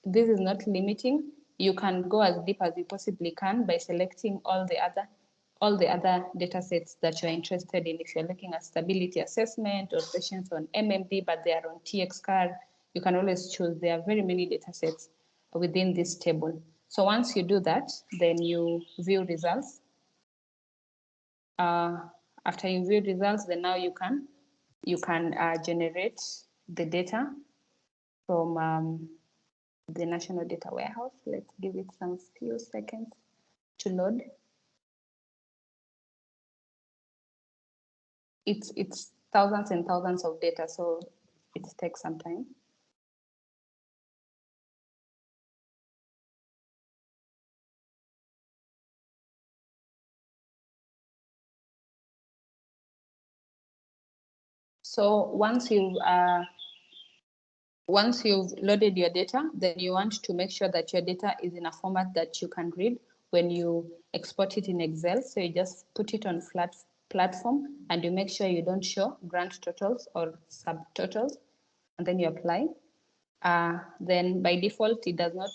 this is not limiting. You can go as deep as you possibly can by selecting all the other data sets that you're interested in. If you're looking at stability assessment or patients on MMD, but they are on TX card, you can always choose. There are very many data sets within this table. So once you do that, then you view results. After you view results, then now you can generate the data from the National Data Warehouse. Let's give it some few seconds to load. It's thousands and thousands of data, so it takes some time. So once you've loaded your data, then you want to make sure that your data is in a format that you can read when you export it in Excel. So you just put it on flat platform and you make sure you don't show grand totals or subtotals, and then you apply. Then by default, it does not,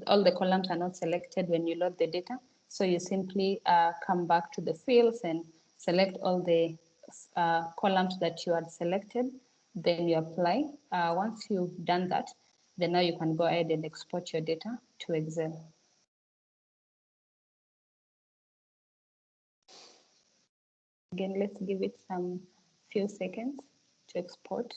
all the columns are not selected when you load the data. So you simply come back to the fields and select all the columns that you had selected, then you apply. Once you've done that, then now you can go ahead and export your data to Excel. Again, let's give it some few seconds to export.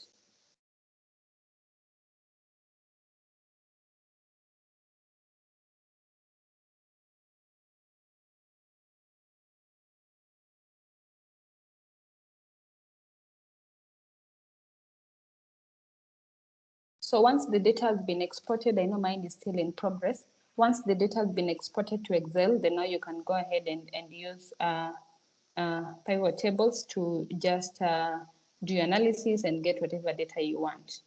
So once the data has been exported, I know mine is still in progress. Once the data has been exported to Excel, then now you can go ahead and use pivot tables to just do your analysis and get whatever data you want.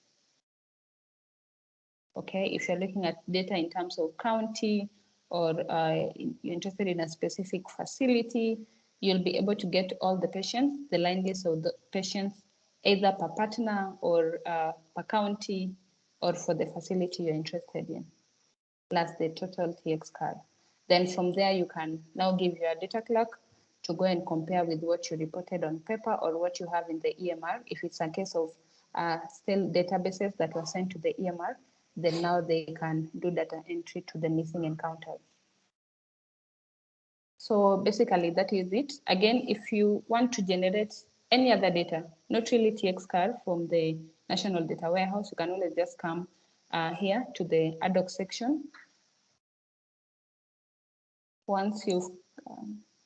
Okay, if you're looking at data in terms of county or you're interested in a specific facility, you'll be able to get all the patients, the line list of the patients, either per partner or per county, or for the facility you're interested in, plus the total TX card. Then from there, you can now give your data clerk to go and compare with what you reported on paper or what you have in the EMR. If it's a case of still databases that were sent to the EMR, then now they can do data entry to the missing encounters. So basically that is it. Again, if you want to generate any other data, not really TX card from the National Data Warehouse, you can always just come here to the ad hoc section. Once you've,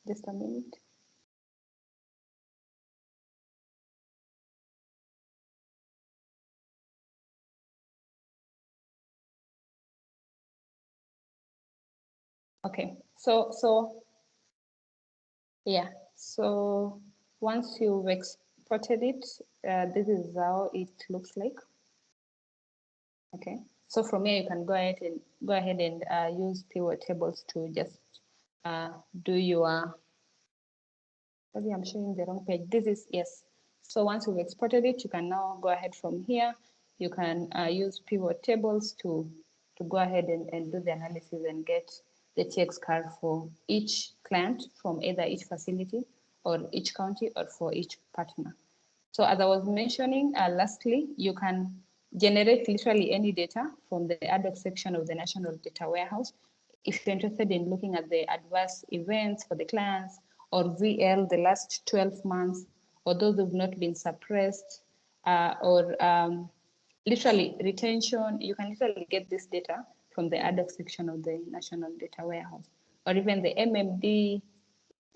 just a minute. Okay, so yeah, so once you've exported it, this is how it looks like. Okay, so from here you can go ahead and use pivot tables to just do your. Maybe I'm showing the wrong page. This is yes. So once you've exported it, you can now go ahead from here. You can use pivot tables to go ahead and do the analysis and get the TX card for each client from either each facility or each county or for each partner. So as I was mentioning, lastly, you can generate literally any data from the ad hoc section of the National Data Warehouse. If you're interested in looking at the adverse events for the clients or VL the last 12 months, or those who've not been suppressed, or literally retention, you can literally get this data from the ad hoc section of the National Data Warehouse, or even the MMD,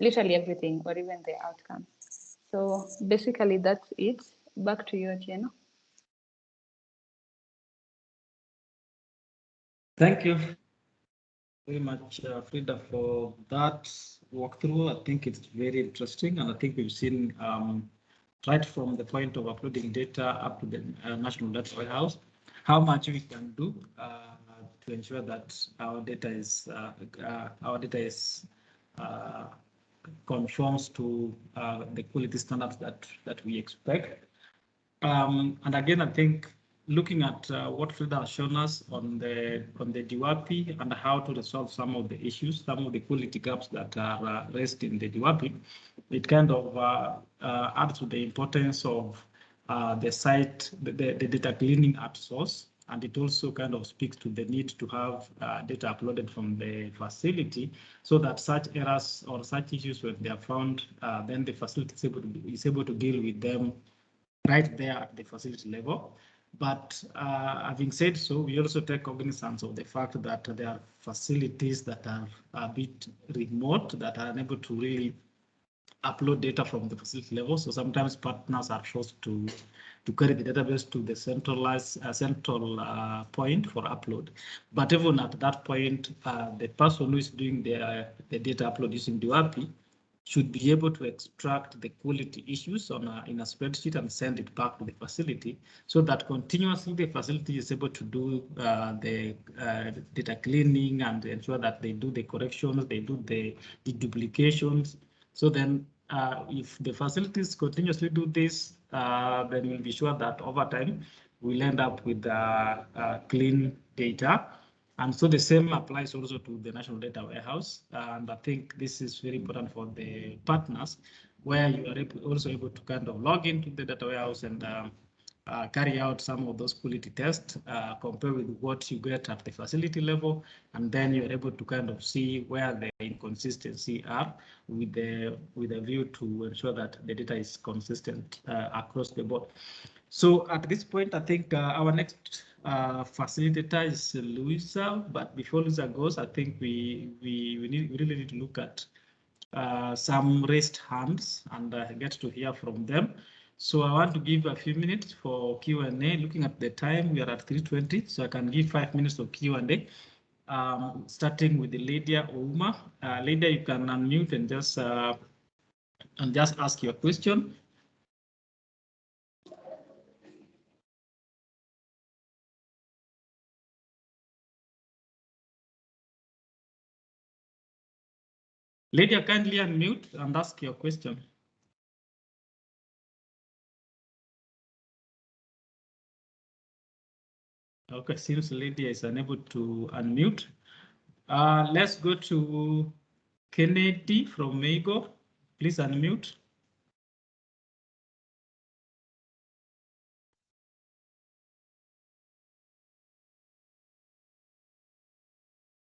literally everything, or even the outcome. So basically that's it. Back to you, Tieno. Thank you very much, Frida, for that walkthrough. I think it's very interesting, and I think we've seen right from the point of uploading data up to the National Data Warehouse, how much we can do to ensure that our data is conforms to the quality standards that we expect. And again, I think looking at what Frida has shown us on the DWAPI and how to resolve some of the issues, some of the quality gaps that are raised in the DWAPI, it kind of adds to the importance of the site, the data cleaning at source, and it also kind of speaks to the need to have data uploaded from the facility so that such errors or such issues, when they are found, then the facility is able to deal with them right there at the facility level. But having said so, we also take cognizance of the fact that there are facilities that are a bit remote, that are unable to really upload data from the facility level. So sometimes partners are forced to carry the database to the centralized central point for upload. But even at that point, the person who is doing the data upload using DWAPI should be able to extract the quality issues in a spreadsheet and send it back to the facility, so that continuously the facility is able to do the data cleaning and ensure that they do the corrections, they do the duplications. So then if the facilities continuously do this, then we'll be sure that over time we'll end up with clean data. And so the same applies also to the National Data Warehouse. And I think this is very important for the partners, where you are also able to kind of log into the data warehouse and carry out some of those quality tests, compare with what you get at the facility level, and then you're able to kind of see where the inconsistencies are with a view to ensure that the data is consistent across the board. So at this point, I think our next facilitator is Luisa, but before Luisa goes, I think we really need to look at some raised hands and get to hear from them. So I want to give a few minutes for Q&A. Looking at the time, we are at 3:20, so I can give 5 minutes of Q&A. Starting with Lydia Ouma. Lydia, you can unmute and just ask your question. Lydia, kindly unmute and ask your question. Okay, seems Lydia is unable to unmute. Let's go to Kennedy from Mego. Please unmute.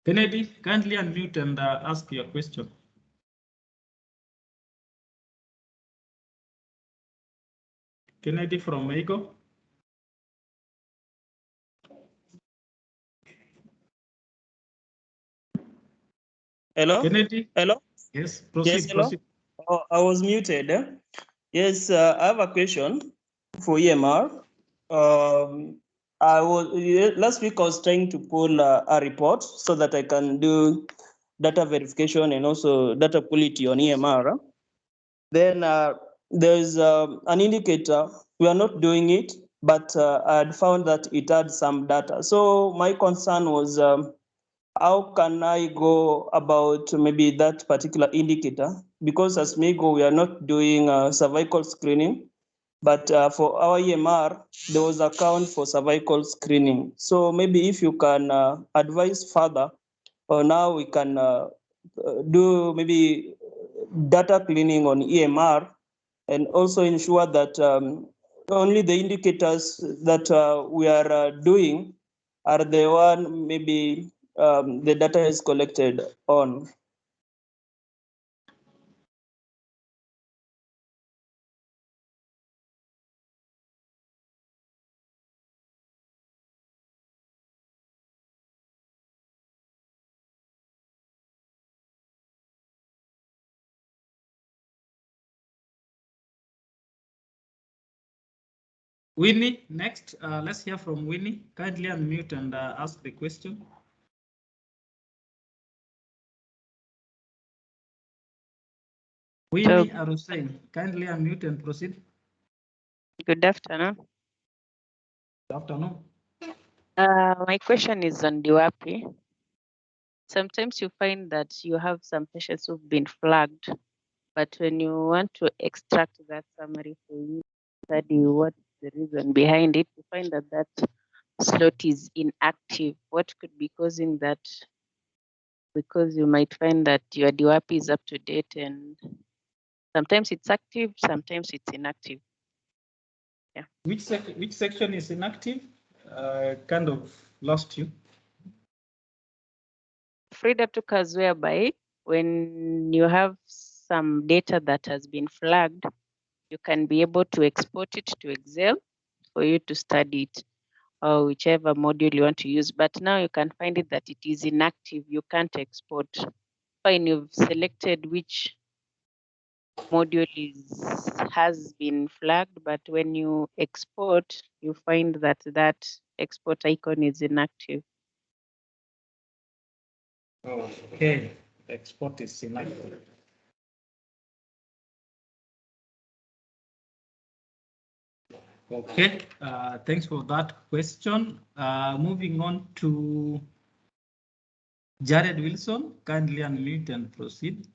Kennedy, kindly unmute and ask your question. Kennedy from Mego. Hello? Kennedy? Hello? Yes, proceed. Yes, hello? Proceed. Oh, I was muted. Yes, I have a question for EMR. Last week I was trying to pull a report so that I can do data verification and also data quality on EMR. Then there's an indicator. We are not doing it, but I had found that it had some data. So my concern was, how can I go about maybe that particular indicator? Because as Migo, we are not doing cervical screening, but for our EMR, there was a count for cervical screening. So maybe if you can advise further, or now we can do maybe data cleaning on EMR and also ensure that only the indicators that we are doing are the one maybe the data is collected on. Winnie, next. Let's hear from Winnie. Kindly unmute and ask the question. Winnie Arussain, kindly unmute and proceed. Good afternoon. Good afternoon. My question is on DWAPI. Sometimes you find that you have some patients who've been flagged, but when you want to extract that summary for you, study what's the reason behind it, you find that that slot is inactive. What could be causing that? Because you might find that your DWAPI is up to date and sometimes it's active, sometimes it's inactive. Yeah. Which section is inactive? kind of lost you. Freedom to cause whereby when you have some data that has been flagged, you can be able to export it to Excel for you to study it, or whichever module you want to use. But now you can find it that it is inactive. You can't export. Fine, you've selected which module has been flagged, but when you export, you find that that export icon is inactive. Okay, export is inactive. Okay, thanks for that question. Moving on to Jared Wilson, kindly unmute and proceed.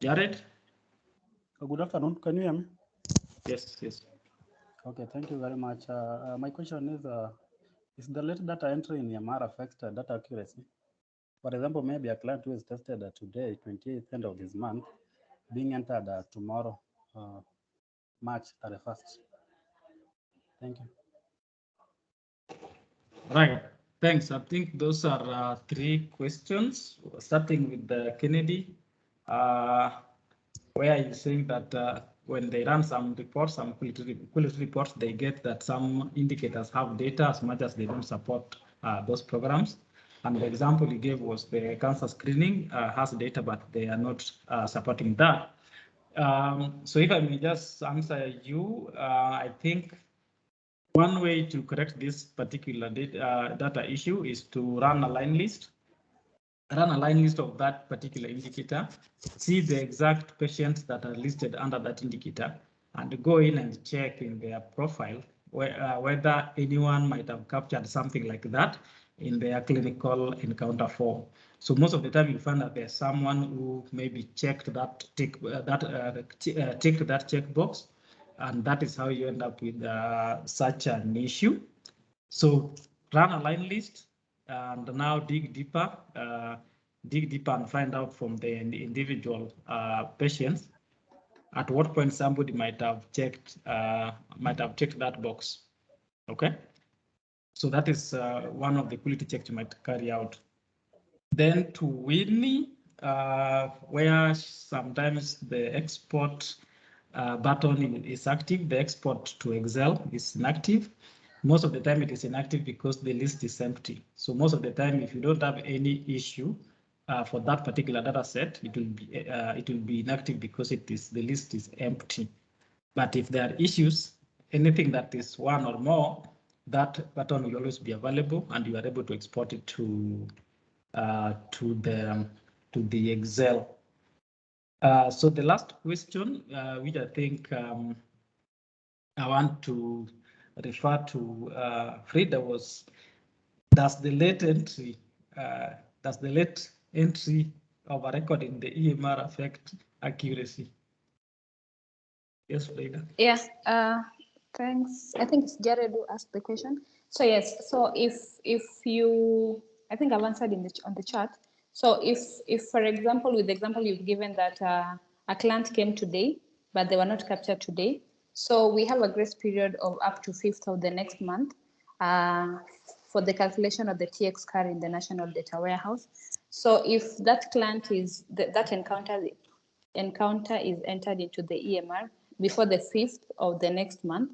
Jared? Good afternoon. Can you hear me? Yes, yes. Okay, thank you very much. My question is the late data entry in EMR affects data accuracy? For example, maybe a client who is tested today, 28th end of this month, being entered tomorrow, March 31st. Thank you. Right, thanks. I think those are three questions, starting with Kennedy, where you're saying that when they run some reports, some quality reports, they get that some indicators have data as much as they don't support those programs. And the example you gave was the cancer screening has data, but they are not supporting that. So if I may just answer you, I think one way to correct this particular data issue is to run a line list. Run a line list of that particular indicator, see the exact patients that are listed under that indicator, and go in and check in their profile whether anyone might have captured something like that in their clinical encounter form. So most of the time you find that there's someone who maybe checked that ticked that checkbox, and that is how you end up with such an issue. So run a line list and now dig deeper and find out from the individual patients at what point somebody might have checked that box. Okay, so that is one of the quality checks you might carry out. Then to Winnie, where sometimes the export button is active, the export to Excel is inactive. Most of the time it is inactive because the list is empty. So most of the time, if you don't have any issue for that particular data set, it will be inactive because the list is empty. But if there are issues, anything that is one or more, that button will always be available, and you are able to export it to the Excel. So the last question, which I think I want to refer to Frida, was does the late entry of a record in the EMR affect accuracy? Yes, Frida. Yeah, thanks. I think it's Jared who asked the question. So yes, so if you, I think I've answered on the chat. So if for example, with the example you've given that a client came today, but they were not captured today, so we have a grace period of up to 5th of the next month for the calculation of the TX car in the National Data Warehouse. So if that client is, that encounter is entered into the EMR before the 5th of the next month,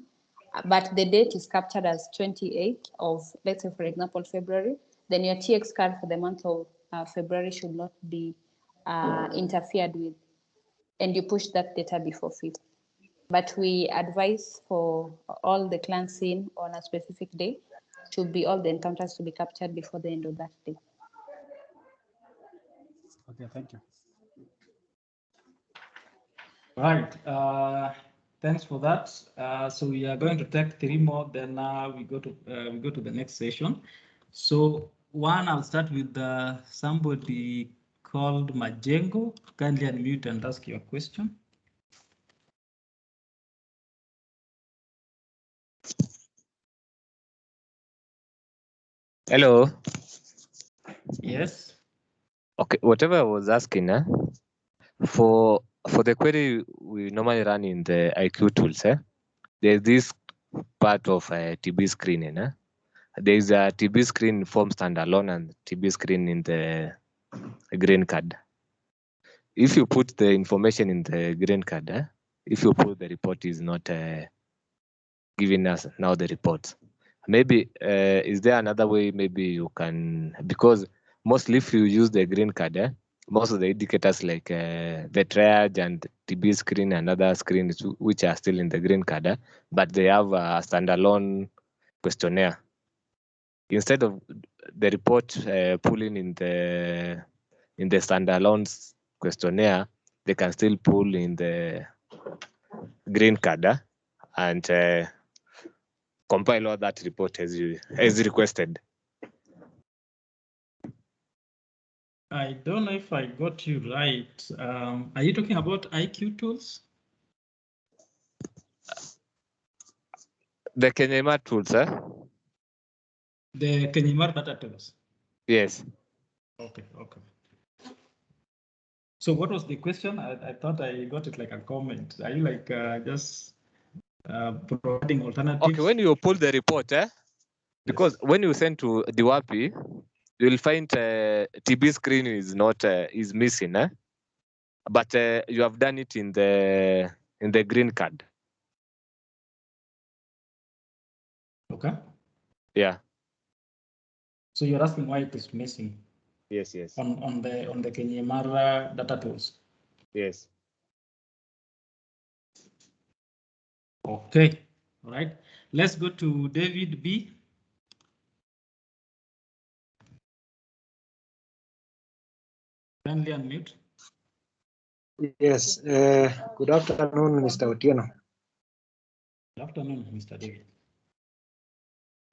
but the date is captured as 28th of, let's say, for example, February, then your TX card for the month of February should not be interfered with, and you push that data before 5th. But we advise for all the clients seen on a specific day to be all the encounters to be captured before the end of that day. Okay, thank you. Right. Thanks for that. So we are going to take 3 more. Then we go to the next session. So one, I'll start with somebody called Majengo. Kindly unmute and ask your question. Hello. Yes. Okay, whatever I was asking, For the query we normally run in the IQ tools, there's this part of TB screening. There's a TB screen form standalone and TB screen in the green card. If you put the information in the green card, if you put the report is not giving us now the report. Maybe is there another way? Maybe you can, because mostly if you use the green card, most of the indicators like the triage and TB screen and other screens which are still in the green card, but they have a standalone questionnaire. Instead of the report pulling in the standalone questionnaire, they can still pull in the green card and compile all that report as requested. I don't know if I got you right. Are you talking about IQ tools? The KenyaEMR tools, The KenyaEMR data tools. Yes. Okay. So what was the question? I thought I got it like a comment. Are you like just providing alternatives? Okay, when you pull the report, because when you send to DWAPI, you'll find TB screen is not is missing, but you have done it in the green card. Okay. Yeah. So you're asking why it is missing? Yes. On the KenyaEMR data tools. Yes. Okay. All right. Let's go to David B. Kindly unmute. Yes. Good afternoon, Mr. Otieno. Good afternoon, Mr. David.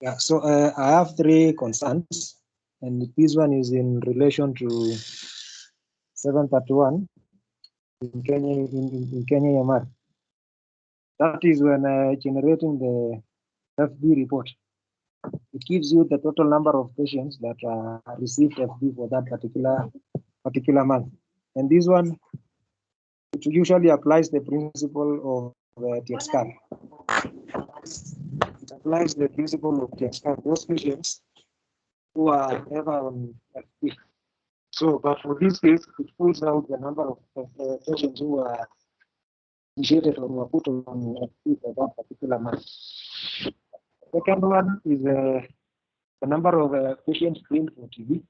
Yeah. So I have three concerns, and this one is in relation to 731 in KenyaEMR. That is when generating the FB report. It gives you the total number of patients that received FB for that particular month. And this one, it usually applies the principle of TXCAR. It applies the principle of TXCAR. Those patients who are ever on FB. So, but for this case, it pulls out the number of patients who are initiated or were put on FB for that particular month. The second one is the number of patients screened for TB.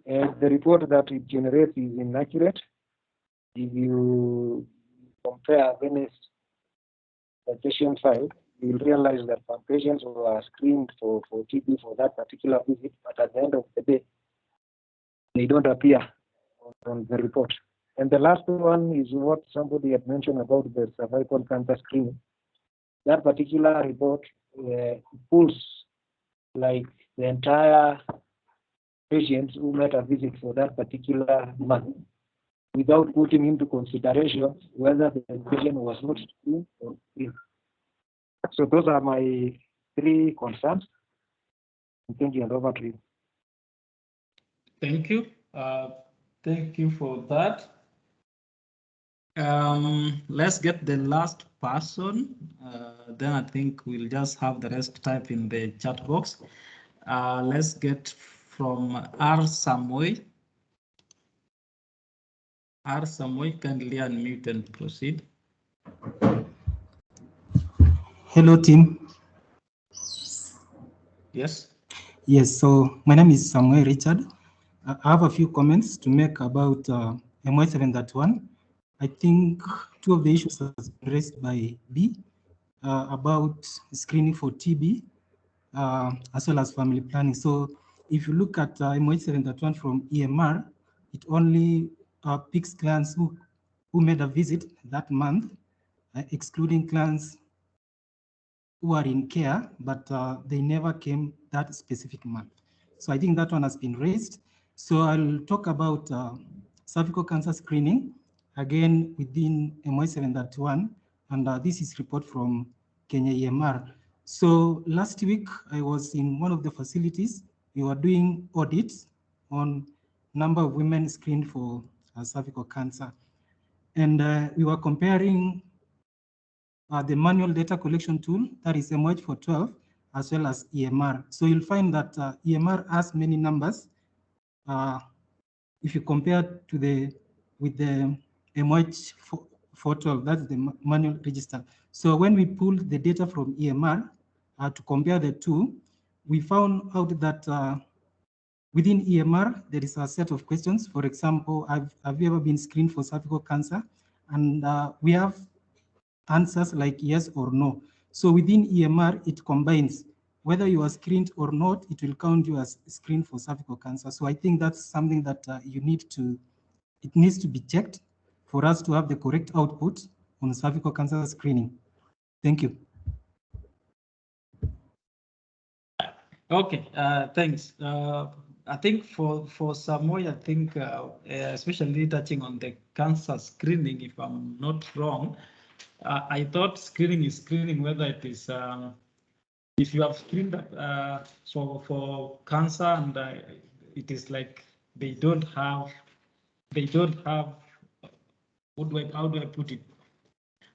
The report that it generates is inaccurate. If you compare against the patient file, you will realize that some patients were screened for TB for that particular visit, but at the end of the day, they don't appear on the report. And the last one is what somebody had mentioned about the cervical cancer screening. That particular report pulls like the entire patients who made a visit for that particular month without putting into consideration whether the patient was not screened or screened. So those are my three concerns. Thank you, and over to you. Thank you. Thank you for that. Let's get the last person. Then I think we'll just have the rest type in the chat box. Let's get from R. Samoy. R. Samoy, kindly unmute and proceed. Hello, team. Yes. Yes, so my name is Samuel Richard. I have a few comments to make about MY 731. I think two of the issues have been raised by B about screening for TB as well as family planning. So if you look at MY 731 from EMR, it only picks clients who made a visit that month, excluding clients who are in care, but they never came that specific month. So I think that one has been raised. So I'll talk about cervical cancer screening, again within MY 731, and this is report from KenyaEMR. So last week, I was in one of the facilities. We were doing audits on number of women screened for cervical cancer. And we were comparing the manual data collection tool, that is MOH for 12, as well as EMR. So you'll find that EMR has many numbers. If you compare to with the MOH for 12, that's the manual register. So when we pulled the data from EMR to compare the two, we found out that within EMR, there is a set of questions. For example, have you ever been screened for cervical cancer? And we have answers like yes or no. So within EMR, it combines whether you are screened or not, it will count you as screened for cervical cancer. So I think that's something that it needs to be checked for us to have the correct output on cervical cancer screening. Thank you. Okay, thanks. I think for Samoy, I think especially touching on the cancer screening, if I'm not wrong, I thought screening is screening whether it is if you have screened for cancer and it is like they don't have how do I put it?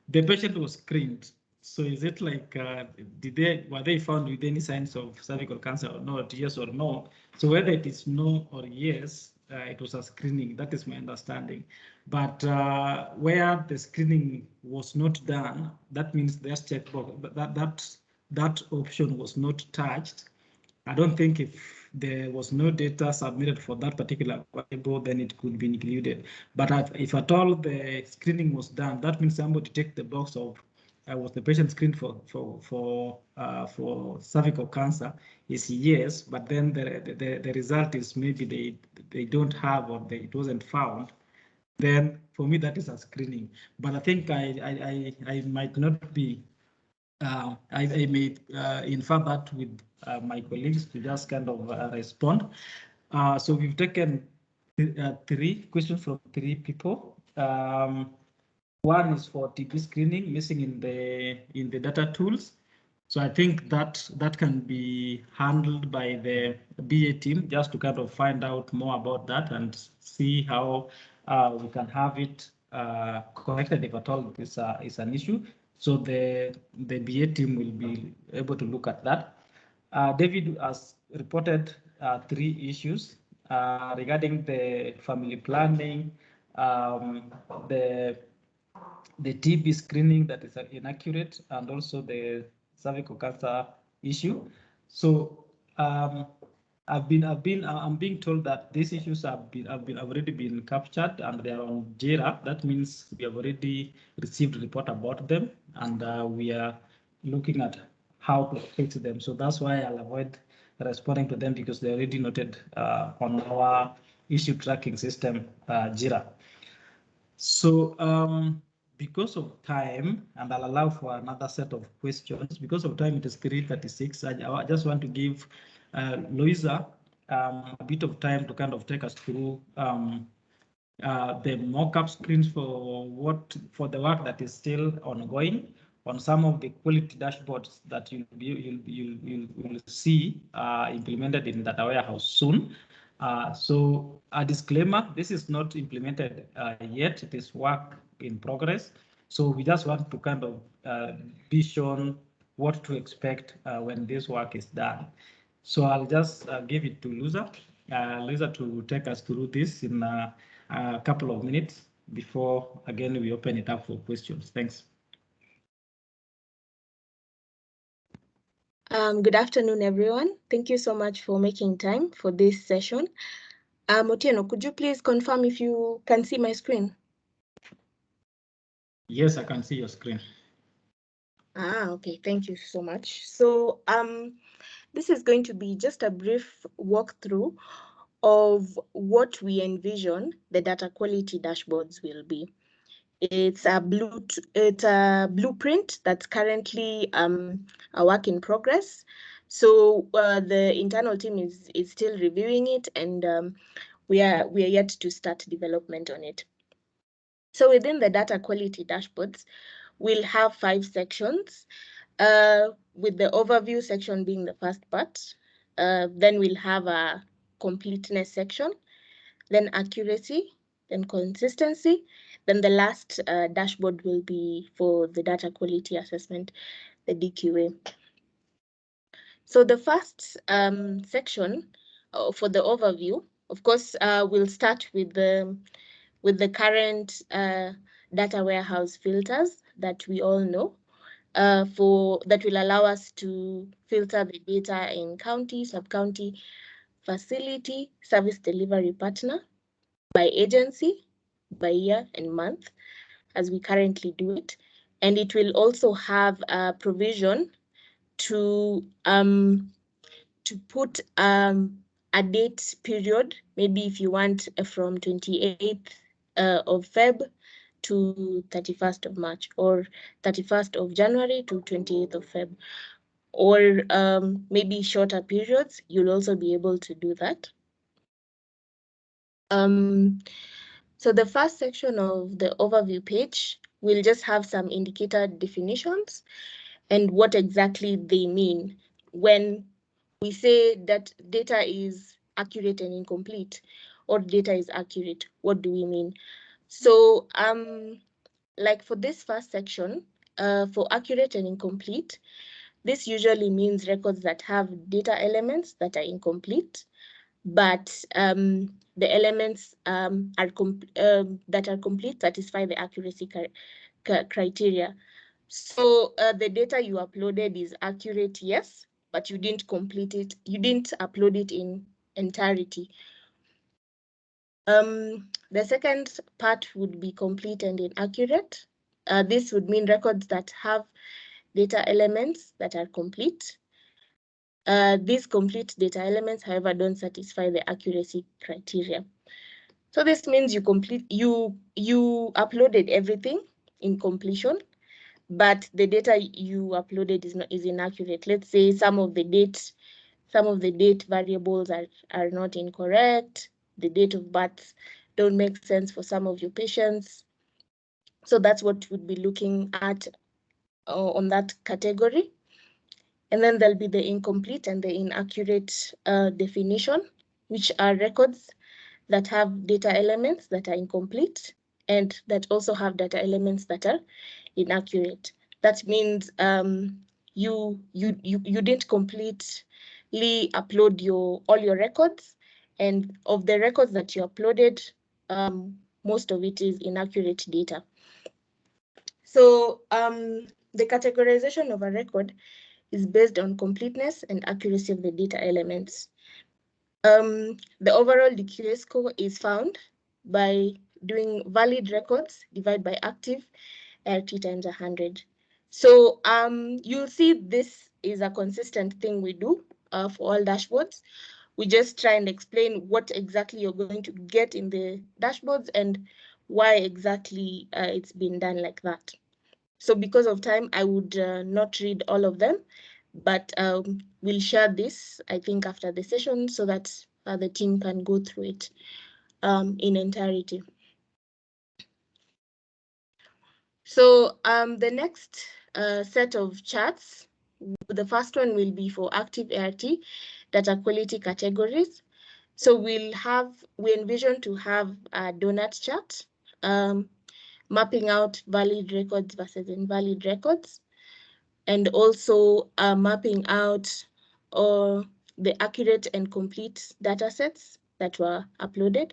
The patient was screened. So is it like were they found with any signs of cervical cancer or not? Yes or no? So whether it is no or yes, it was a screening. That is my understanding. But where the screening was not done, that means there's checkbox that option was not touched. I don't think if there was no data submitted for that particular variable, then it could be included. But if at all the screening was done, that means somebody ticked the box of was the patient screened for cervical cancer is yes, but then the result is maybe they don't have or it wasn't found. Then for me that is a screening. But I think I might not be. I may infer that with my colleagues to just kind of respond. So we've taken 3 questions from 3 people. One is for TB screening missing in the data tools. So I think that can be handled by the BA team just to kind of find out more about that and see how we can have it corrected if at all this is an issue. So the BA team will be able to look at that. David has reported 3 issues regarding the family planning, the TB screening that is inaccurate, and also the cervical cancer issue. So I'm being told that these issues have already been captured and they are on JIRA. That means we have already received a report about them, and we are looking at how to fix them. So that's why I'll avoid responding to them because they're already noted on our issue tracking system, JIRA. So because of time, and I'll allow for another set of questions, because of time, it is 3:36. I just want to give Louisa a bit of time to kind of take us through the mock-up screens for the work that is still ongoing on some of the quality dashboards that you'll see implemented in Data Warehouse soon. So a disclaimer, this is not implemented yet, it is work in progress. So we just want to kind of be shown what to expect when this work is done. So I'll just give it to Luisa to take us through this in a couple of minutes before, again, we open it up for questions. Thanks. Good afternoon, everyone. Thank you so much for making time for this session. Otieno, could you please confirm if you can see my screen? Yes, I can see your screen. Okay, thank you so much. So this is going to be just a brief walkthrough of what we envision the data quality dashboards will be. It's a blueprint that's currently a work in progress. So the internal team is still reviewing it, and we are yet to start development on it. So within the data quality dashboards, we'll have 5 sections, with the overview section being the first part. Then we'll have a completeness section, then accuracy, then consistency, then the last dashboard will be for the data quality assessment, the DQA. So the first section for the overview, of course, we'll start with the current data warehouse filters that we all know. That will allow us to filter the data in county, sub-county, facility, service delivery partner, by agency, by year and month, as we currently do it. And it will also have a provision to put a date period, maybe if you want from 28th of Feb to 31st of March, or 31st of January to 28th of Feb, or maybe shorter periods. You'll also be able to do that. So the first section of the overview page will just have some indicator definitions and what exactly they mean. When we say that data is accurate and incomplete, or data is accurate, what do we mean? So like for this first section, for accurate and incomplete, this usually means records that have data elements that are incomplete, but the elements that are complete satisfy the accuracy criteria. So the data you uploaded is accurate, yes, but you didn't complete it. You didn't upload it in entirety. The second part would be complete and inaccurate. This would mean records that have data elements that are complete. These complete data elements, however, don't satisfy the accuracy criteria. So this means you uploaded everything in completion, but the data you uploaded is inaccurate. Let's say some of the date variables are not incorrect. The date of birth don't make sense for some of your patients. So that's what we'd be looking at on that category. And then there'll be the incomplete and the inaccurate definition, which are records that have data elements that are incomplete and that also have data elements that are inaccurate. That means you didn't completely upload all your records, and of the records that you uploaded, most of it is inaccurate data. So the categorization of a record is based on completeness and accuracy of the data elements. The overall DQA score is found by doing valid records divided by active RT times 100. So you'll see this is a consistent thing we do for all dashboards. We just try and explain what exactly you're going to get in the dashboards and why exactly it's been done like that. So because of time, I would not read all of them, but we'll share this, I think, after the session so that the team can go through it in entirety. So the next set of charts, the first one will be for active ART data quality categories. So we envision to have a donut chart mapping out valid records versus invalid records, and also mapping out the accurate and complete data sets that were uploaded,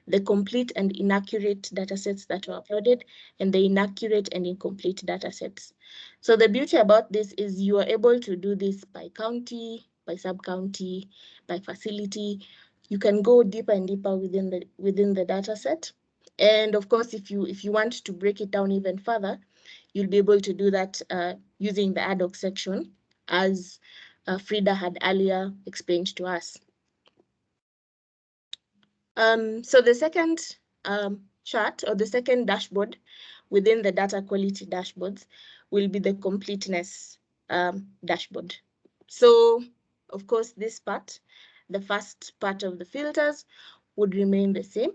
the complete and inaccurate datasets that were uploaded, and the inaccurate and incomplete datasets. So the beauty about this is you are able to do this by county, by sub-county, by facility. You can go deeper and deeper within the dataset. And of course, if you want to break it down even further, you'll be able to do that using the ad hoc section, as Frida had earlier explained to us. So the second chart, or the second dashboard within the data quality dashboards, will be the completeness dashboard. So, of course, this part, the first part of the filters, would remain the same.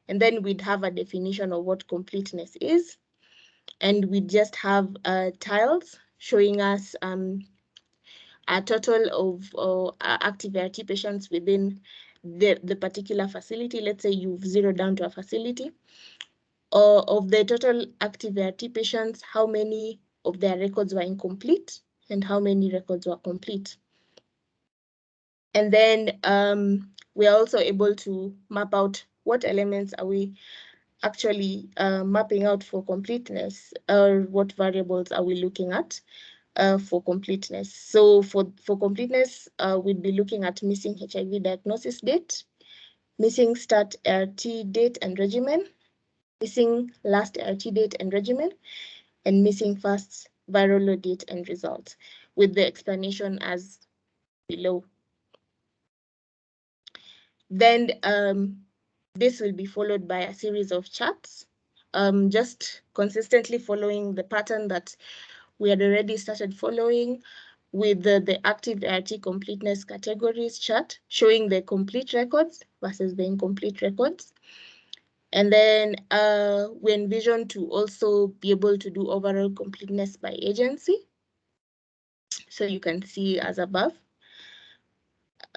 And then we'd have a definition of what completeness is. And we just have tiles showing us a total of active ART patients within the particular facility. Let's say you've zeroed down to a facility. Of the total active ART patients, how many of their records were incomplete and how many records were complete. And then we are also able to map out what elements are we actually mapping out for completeness, or what variables are we looking at for completeness. So for completeness, we'd be looking at missing HIV diagnosis date, missing start ART date and regimen, missing last ART date and regimen, and missing first viral load date and result, with the explanation as below. Then this will be followed by a series of charts, just consistently following the pattern that we had already started following, with the active ART completeness categories chart showing the complete records versus the incomplete records. And then we envision to also be able to do overall completeness by agency. So you can see as above.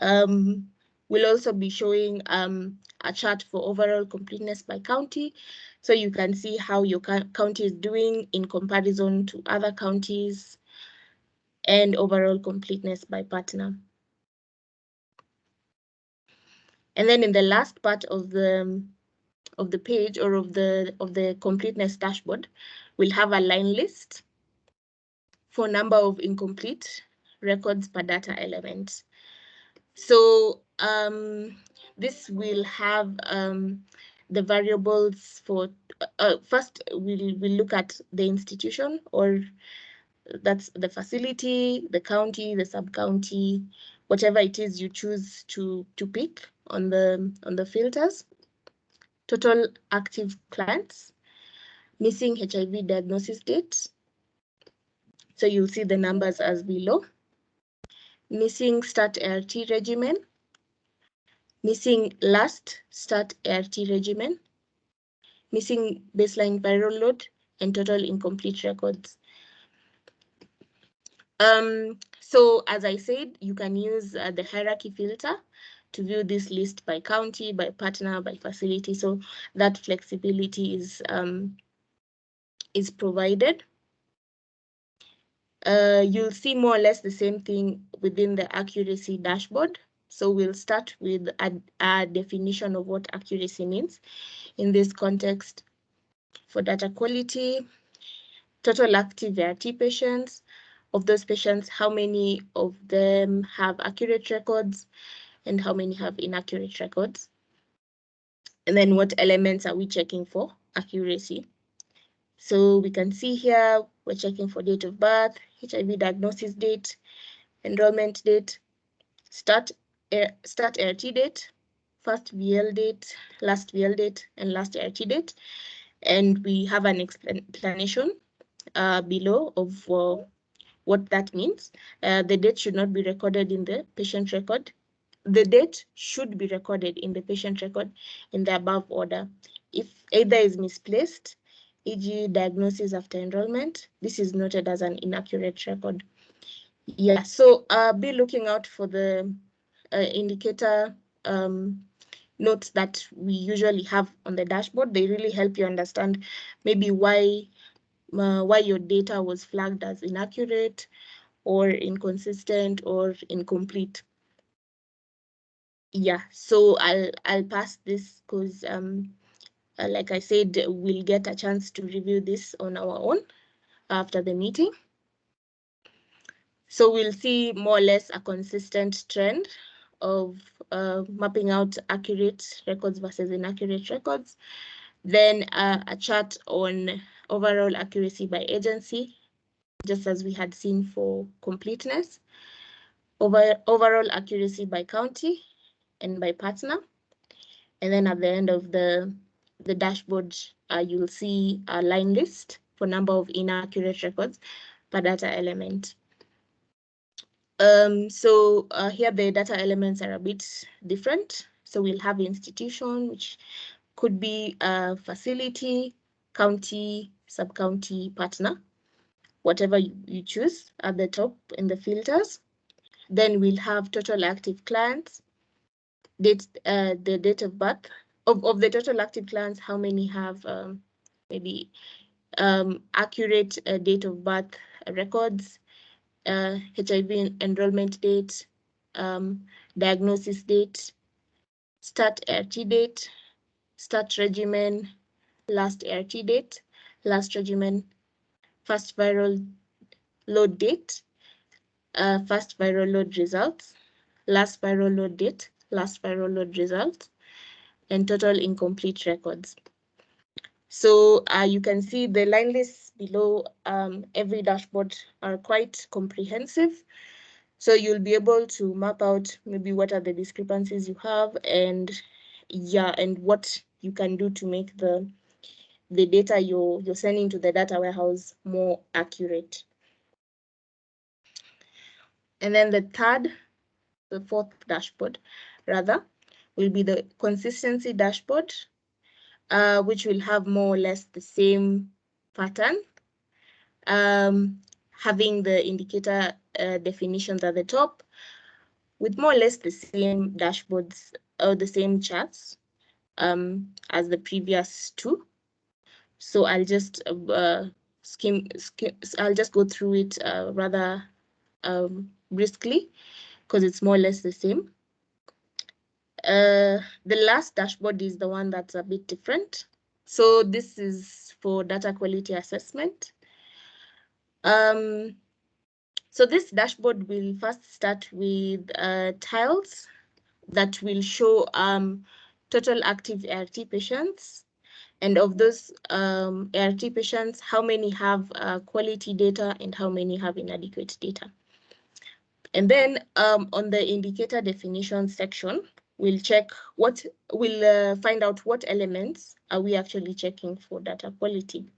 We'll also be showing a chart for overall completeness by county. So you can see how your county is doing in comparison to other counties, and overall completeness by partner. And then in the last part of the page, or of the completeness dashboard, we'll have a line list for number of incomplete records per data element. So this will have the variables for, first we'll look at the institution, or that's the facility, the county, the sub-county, whatever it is you choose to pick on the filters. Total active clients, missing HIV diagnosis date. So you'll see the numbers as below. Missing start ART regimen, missing last start ART regimen, missing baseline viral load, and total incomplete records. So as I said, you can use the hierarchy filter to view this list by county, by partner, by facility. So that flexibility is provided. You'll see more or less the same thing within the accuracy dashboard. So we'll start with a definition of what accuracy means in this context. For data quality, total active ART patients. Of those patients, how many of them have accurate records and how many have inaccurate records? And then what elements are we checking for accuracy? So we can see here, we're checking for date of birth, HIV diagnosis date, enrollment date, start ART date, first VL date, last VL date, and last ART date. And we have an explanation below of what that means. The date should not be recorded in the patient record. The date should be recorded in the patient record in the above order. If either is misplaced, e.g. diagnosis after enrollment, this is noted as an inaccurate record. Yeah, so be looking out for the indicator notes that we usually have on the dashboard. They really help you understand maybe why your data was flagged as inaccurate, or inconsistent, or incomplete. Yeah, so I'll pass this because like I said, we'll get a chance to review this on our own after the meeting. So we'll see more or less a consistent trend of mapping out accurate records versus inaccurate records. Then a chart on overall accuracy by agency, just as we had seen for completeness. Overall accuracy by county and by partner. And then at the end of the dashboard, you'll see a line list for number of inaccurate records per data element. So here the data elements are a bit different. So we'll have institution, which could be a facility, county, sub-county, partner, whatever you choose at the top in the filters. Then we'll have total active clients, the date of birth of the total active clients, how many have maybe accurate date of birth records, HIV enrollment date, diagnosis date, start RT date, start regimen, last RT date, last regimen, first viral load date, first viral load results, last viral load date, last viral load results, and total incomplete records. So you can see the line lists below every dashboard are quite comprehensive. So you'll be able to map out maybe what are the discrepancies you have, and and what you can do to make the data you're sending to the data warehouse more accurate. And then the fourth dashboard rather, will be the consistency dashboard, which will have more or less the same pattern, having the indicator definitions at the top, with more or less the same dashboards or the same charts as the previous two. So I'll just I'll just go through it rather briskly, because it's more or less the same. The last dashboard is the one that's a bit different. So this is for data quality assessment. So this dashboard will first start with tiles that will show total active ART patients, and of those ART patients, how many have quality data and how many have inadequate data. And then on the indicator definition section, we'll find out what elements are we actually checking for data quality.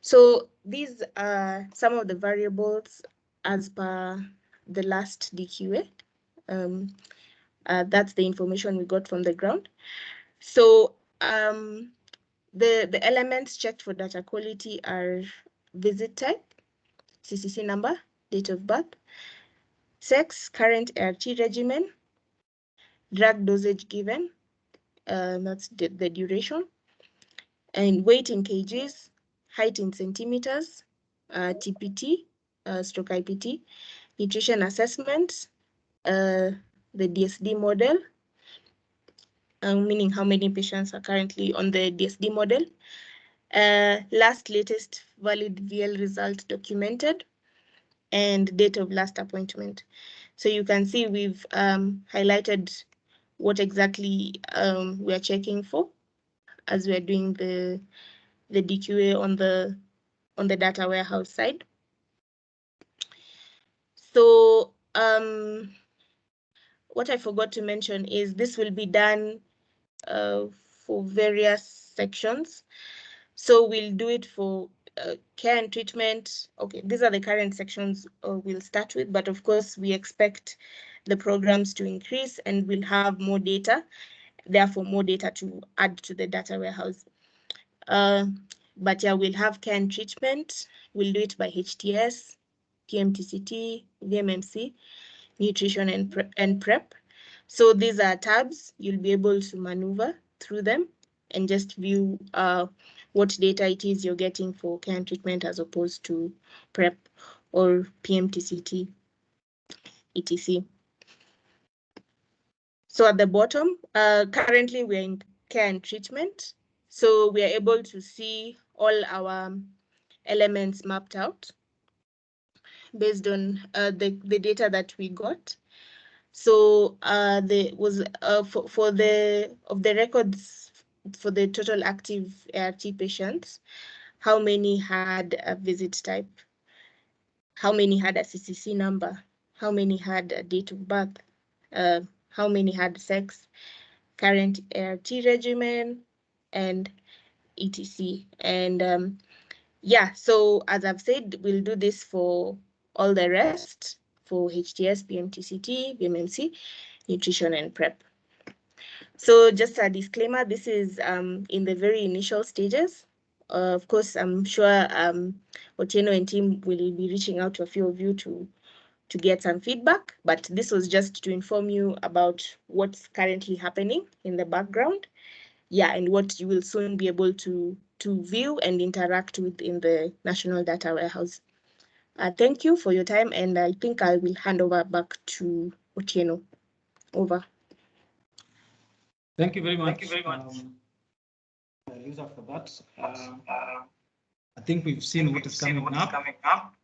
So these are some of the variables as per the last DQA. That's the information we got from the ground. So the elements checked for data quality are visit type, CCC number, date of birth, sex, current ART regimen, drug dosage given, that's the duration, and weight in kgs, height in centimeters, TPT, stroke IPT, nutrition assessment, the DSD model, meaning how many patients are currently on the DSD model, last latest valid VL result documented, and date of last appointment. So you can see we've highlighted what exactly we are checking for as we are doing the DQA on the data warehouse side. So what I forgot to mention is this will be done for various sections. So we'll do it for care and treatment. Okay, these are the current sections we'll start with, but of course we expect the programs to increase and we'll have more data, therefore more data to add to the data warehouse. But yeah, we'll have care and treatment. We'll do it by HTS, PMTCT, VMMC, nutrition and prep. So these are tabs. You'll be able to maneuver through them and just view what data it is you're getting for care and treatment as opposed to prep or PMTCT, etc. So at the bottom, currently we're in care and treatment. So we are able to see all our elements mapped out based on the data that we got. So there was for the records for the total active ART patients, how many had a visit type, how many had a CCC number, how many had a date of birth, how many had sex, current ART regimen, and etc. And yeah, so as I've said, we'll do this for all the rest, for HTS, PMTCT, VMMC, nutrition and prep. So just a disclaimer, this is in the very initial stages. Of course, I'm sure Otieno and team will be reaching out to a few of you to get some feedback, but this was just to inform you about what's currently happening in the background. Yeah, and what you will soon be able to view and interact with in the National Data Warehouse. Thank you for your time, and I think I will hand over back to Otieno. Over. Thank you very much. Lisa, for that. I think we've seen what is coming up.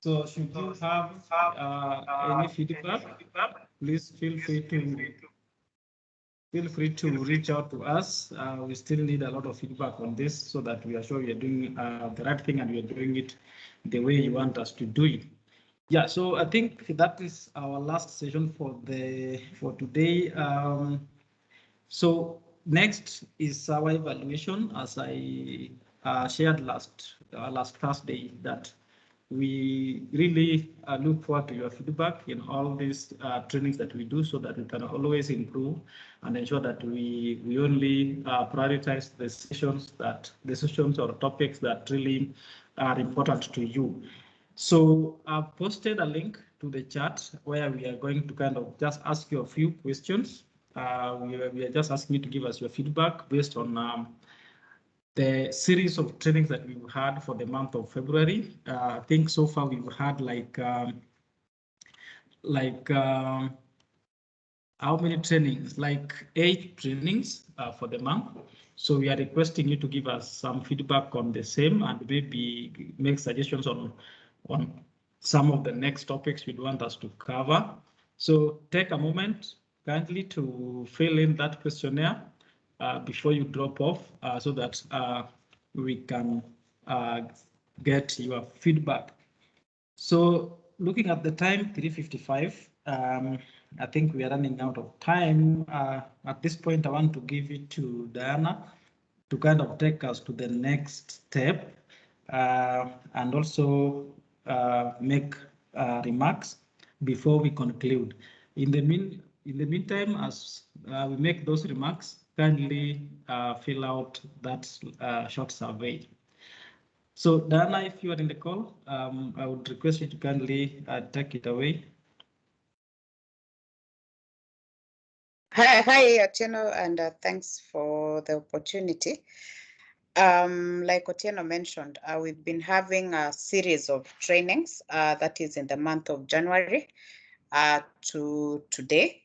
So should you have any feedback, please feel free to reach out to us. We still need a lot of feedback on this so that we are sure we are doing the right thing and we are doing it the way you want us to do it. Yeah, so I think that is our last session for today. So next is our evaluation, as I shared last Thursday, that we really look forward to your feedback in all these trainings that we do, so that we can always improve and ensure that we only prioritize the sessions or topics that really are important to you. So I've posted a link to the chat where we are going to kind of just ask you a few questions. We are just asking you to give us your feedback based on the series of trainings that we've had for the month of February. I think so far we've had how many trainings? Like 8 trainings for the month. So we are requesting you to give us some feedback on the same and maybe make suggestions on some of the next topics you'd want us to cover. So take a moment kindly to fill in that questionnaire before you drop off so that we can get your feedback. So looking at the time, 3:55, I think we are running out of time. At this point, I want to give it to Diana to kind of take us to the next step and also make remarks before we conclude. In the meantime, as we make those remarks, kindly fill out that short survey. So Diana, if you are in the call, I would request you to kindly take it away. Hi, Otieno, and thanks for the opportunity. Like Otieno mentioned, we've been having a series of trainings that is in the month of January to today.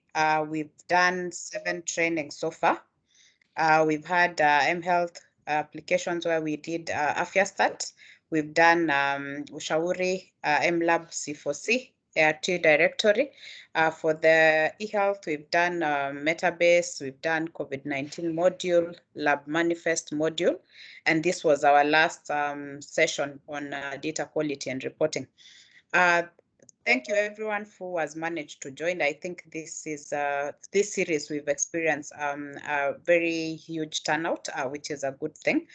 We've done 7 trainings so far. We've had mHealth applications where we did AfyaStat. We've done Ushauri, mLab C4C, ART directory. For the eHealth, we've done Metabase, we've done COVID-19 module, Lab Manifest module, and this was our last session on data quality and reporting. Thank you everyone who has managed to join. I think this is this series we've experienced a very huge turnout, which is a good thing,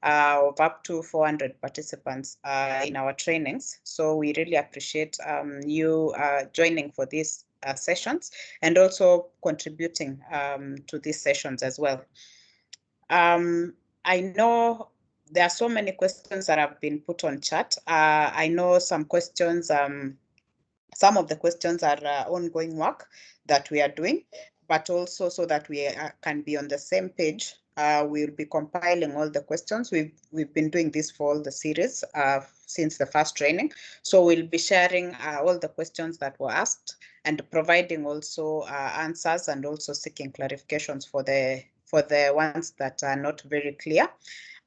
of up to 400 participants in our trainings. So we really appreciate you joining for these sessions and also contributing to these sessions as well. I know there are so many questions that have been put on chat. I know some questions, some of the questions are ongoing work that we are doing, but also so that we can be on the same page, we'll be compiling all the questions. We've been doing this for all the series since the first training. So we'll be sharing all the questions that were asked and providing also answers and also seeking clarifications for the ones that are not very clear.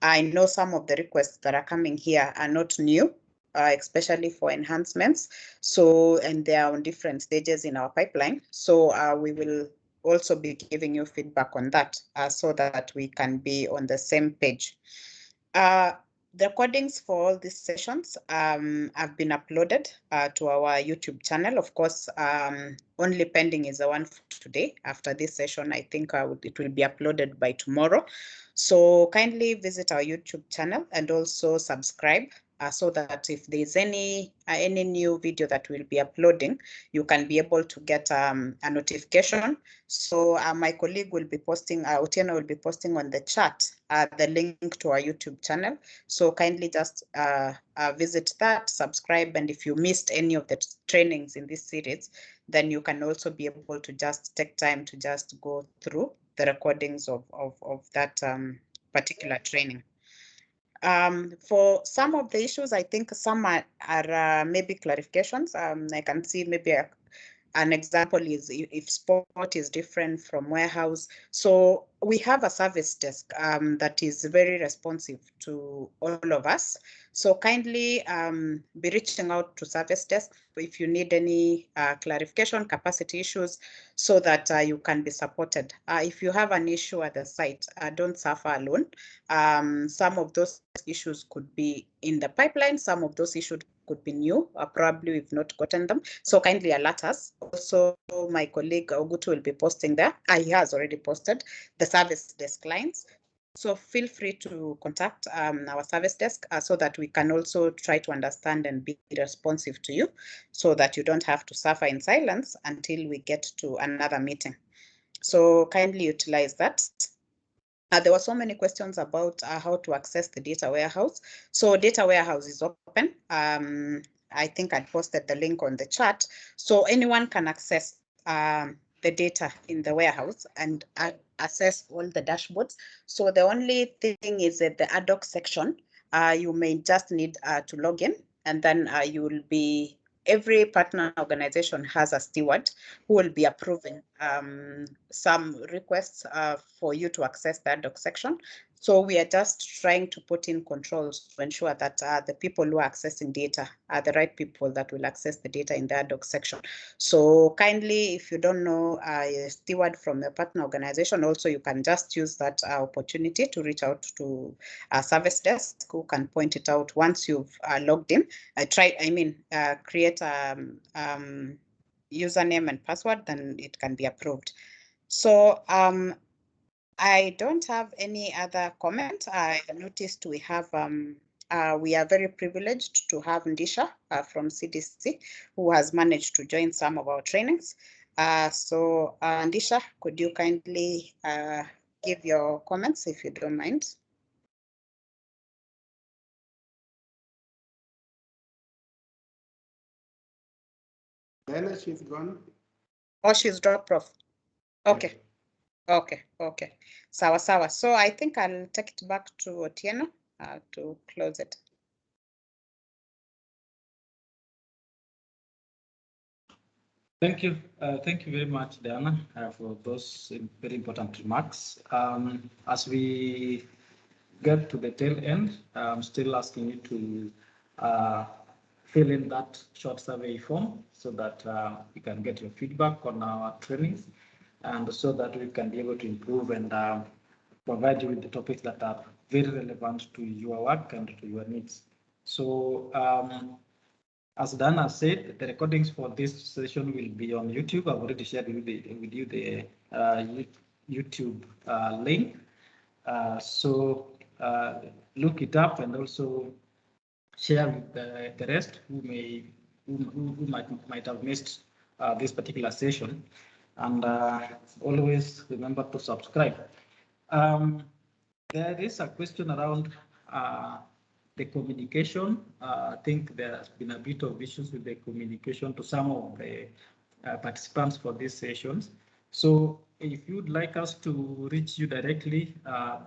I know some of the requests that are coming here are not new, especially for enhancements. So, and they are on different stages in our pipeline. So we will also be giving you feedback on that so that we can be on the same page. The recordings for all these sessions have been uploaded to our YouTube channel. Of course, only pending is the one for today. After this session, I think it will be uploaded by tomorrow. So kindly visit our YouTube channel and also subscribe so that if there's any new video that we'll be uploading, you can be able to get a notification. So my colleague will be posting, Otieno will be posting on the chat the link to our YouTube channel. So kindly just visit that, subscribe, and if you missed any of the trainings in this series, then you can also be able to just take time to just go through the recordings of that particular training. For some of the issues, I think some are maybe clarifications. I can see maybe an example is if sport is different from warehouse. So we have a service desk that is very responsive to all of us. So kindly be reaching out to service desk if you need any clarification, capacity issues, so that you can be supported. If you have an issue at the site, don't suffer alone. Some of those issues could be in the pipeline. Some of those issues could be new, probably we've not gotten them. So kindly alert us. Also, my colleague Ogutu will be posting there. He has already posted the service desk lines. So feel free to contact our service desk so that we can also try to understand and be responsive to you, so that you don't have to suffer in silence until we get to another meeting. So kindly utilize that. There were so many questions about how to access the data warehouse. So data warehouse is open. I think I posted the link on the chat. So anyone can access the data in the warehouse and access all the dashboards. So the only thing is that the ad hoc section, you may just need to log in, and then you will be, every partner organization has a steward who will be approving some requests for you to access the ad hoc section. So we are just trying to put in controls to ensure that the people who are accessing data are the right people that will access the data in the ad hoc section. So kindly, if you don't know a steward from the partner organization, also you can just use that opportunity to reach out to a service desk who can point it out once you've logged in. Create a username and password, then it can be approved. So I don't have any other comment. I noticed we have we are very privileged to have Ndisha from CDC, who has managed to join some of our trainings. So Ndisha, could you kindly give your comments if you don't mind? Then she's gone. Oh, she's dropped off. Okay. Okay. Sawa. So I think I'll take it back to Otieno to close it. Thank you very much, Diana, for those very important remarks. As we get to the tail end, I'm still asking you to fill in that short survey form so that we can get your feedback on our trainings, and so that we can be able to improve and provide you with the topics that are very relevant to your work and to your needs. So as Dana said, the recordings for this session will be on YouTube. I've already shared with you the YouTube link. So look it up and also share with the rest who might have missed this particular session. And always remember to subscribe. There is a question around the communication. I think there has been a bit of issues with the communication to some of the participants for these sessions. So if you'd like us to reach you directly,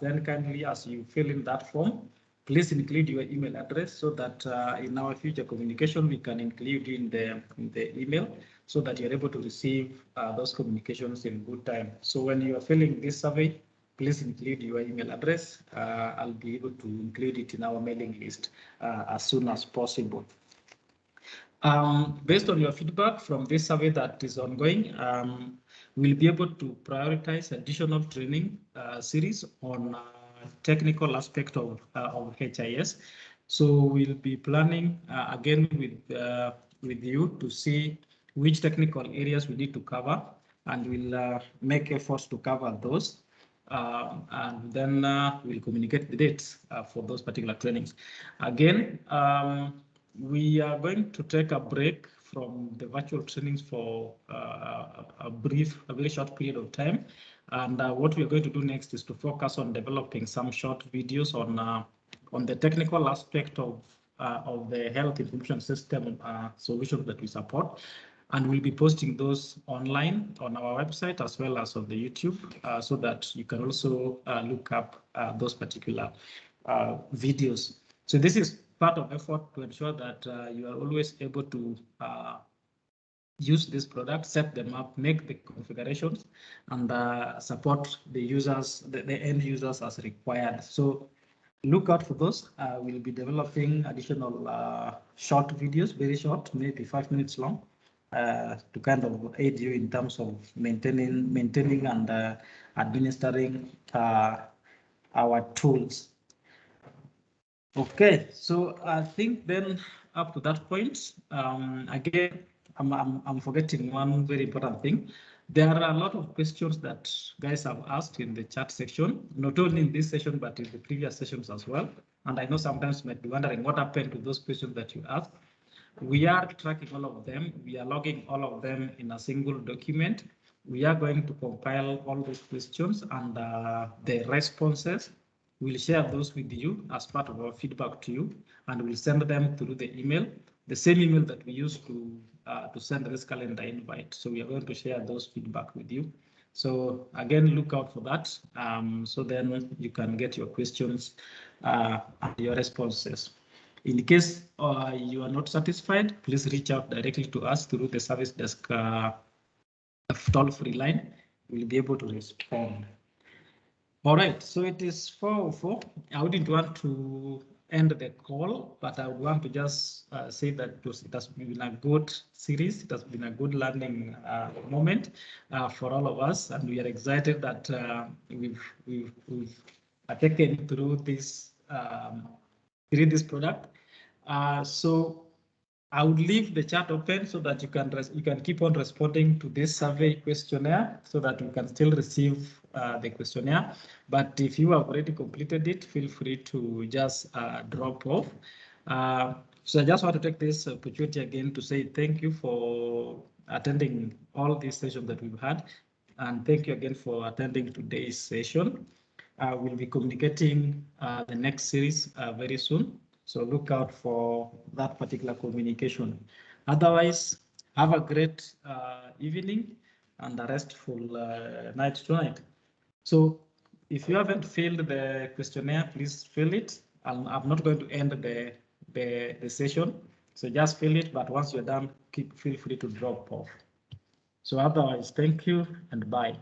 then kindly, as you fill in that form, please include your email address so that in our future communication, we can include you in the email so that you're able to receive those communications in good time. So when you are filling this survey, please include your email address. I'll be able to include it in our mailing list as soon as possible. Based on your feedback from this survey that is ongoing, we'll be able to prioritize additional training series on technical aspect of HIS. So we'll be planning again with you to see which technical areas we need to cover, and we'll make efforts to cover those. and then we'll communicate the dates for those particular trainings. Again, we are going to take a break from the virtual trainings for a very short period of time. And what we are going to do next is to focus on developing some short videos on the technical aspect of the health information system solution that we support. And we'll be posting those online on our website as well as on the YouTube so that you can also look up those particular videos. So this is part of effort to ensure that you are always able to use this product, set them up, make the configurations, and support the users, the end users as required. So look out for those. We'll be developing additional short videos, very short, maybe 5 minutes long, to kind of aid you in terms of maintaining and administering our tools. Okay, so I think then up to that point, again, I'm forgetting one very important thing. There are a lot of questions that guys have asked in the chat section, not only in this session, but in the previous sessions as well. And I know sometimes you might be wondering what happened to those questions that you asked. We are tracking all of them. We are logging all of them in a single document. We are going to compile all those questions and the responses. We'll share those with you as part of our feedback to you, and we'll send them through the email, the same email that we use to send this calendar invite. So we are going to share those feedback with you. So again, look out for that. So then you can get your questions and your responses. In case you are not satisfied, please reach out directly to us through the service desk toll-free line. We'll be able to respond. All right, so it is 4:04. I wouldn't want to end the call, but I would want to just say that it has been a good series. It has been a good learning moment for all of us, and we are excited that we've taken through this product. So I would leave the chat open so that you can keep on responding to this survey questionnaire so that you can still receive the questionnaire. But if you have already completed it, feel free to just drop off. So I just want to take this opportunity again to say thank you for attending all these sessions that we've had. And thank you again for attending today's session. We'll be communicating the next series very soon. So look out for that particular communication. Otherwise, have a great evening and a restful night tonight. So if you haven't filled the questionnaire, please fill it. I'm not going to end the session. So just fill it, but once you're done, feel free to drop off. So otherwise, thank you and bye.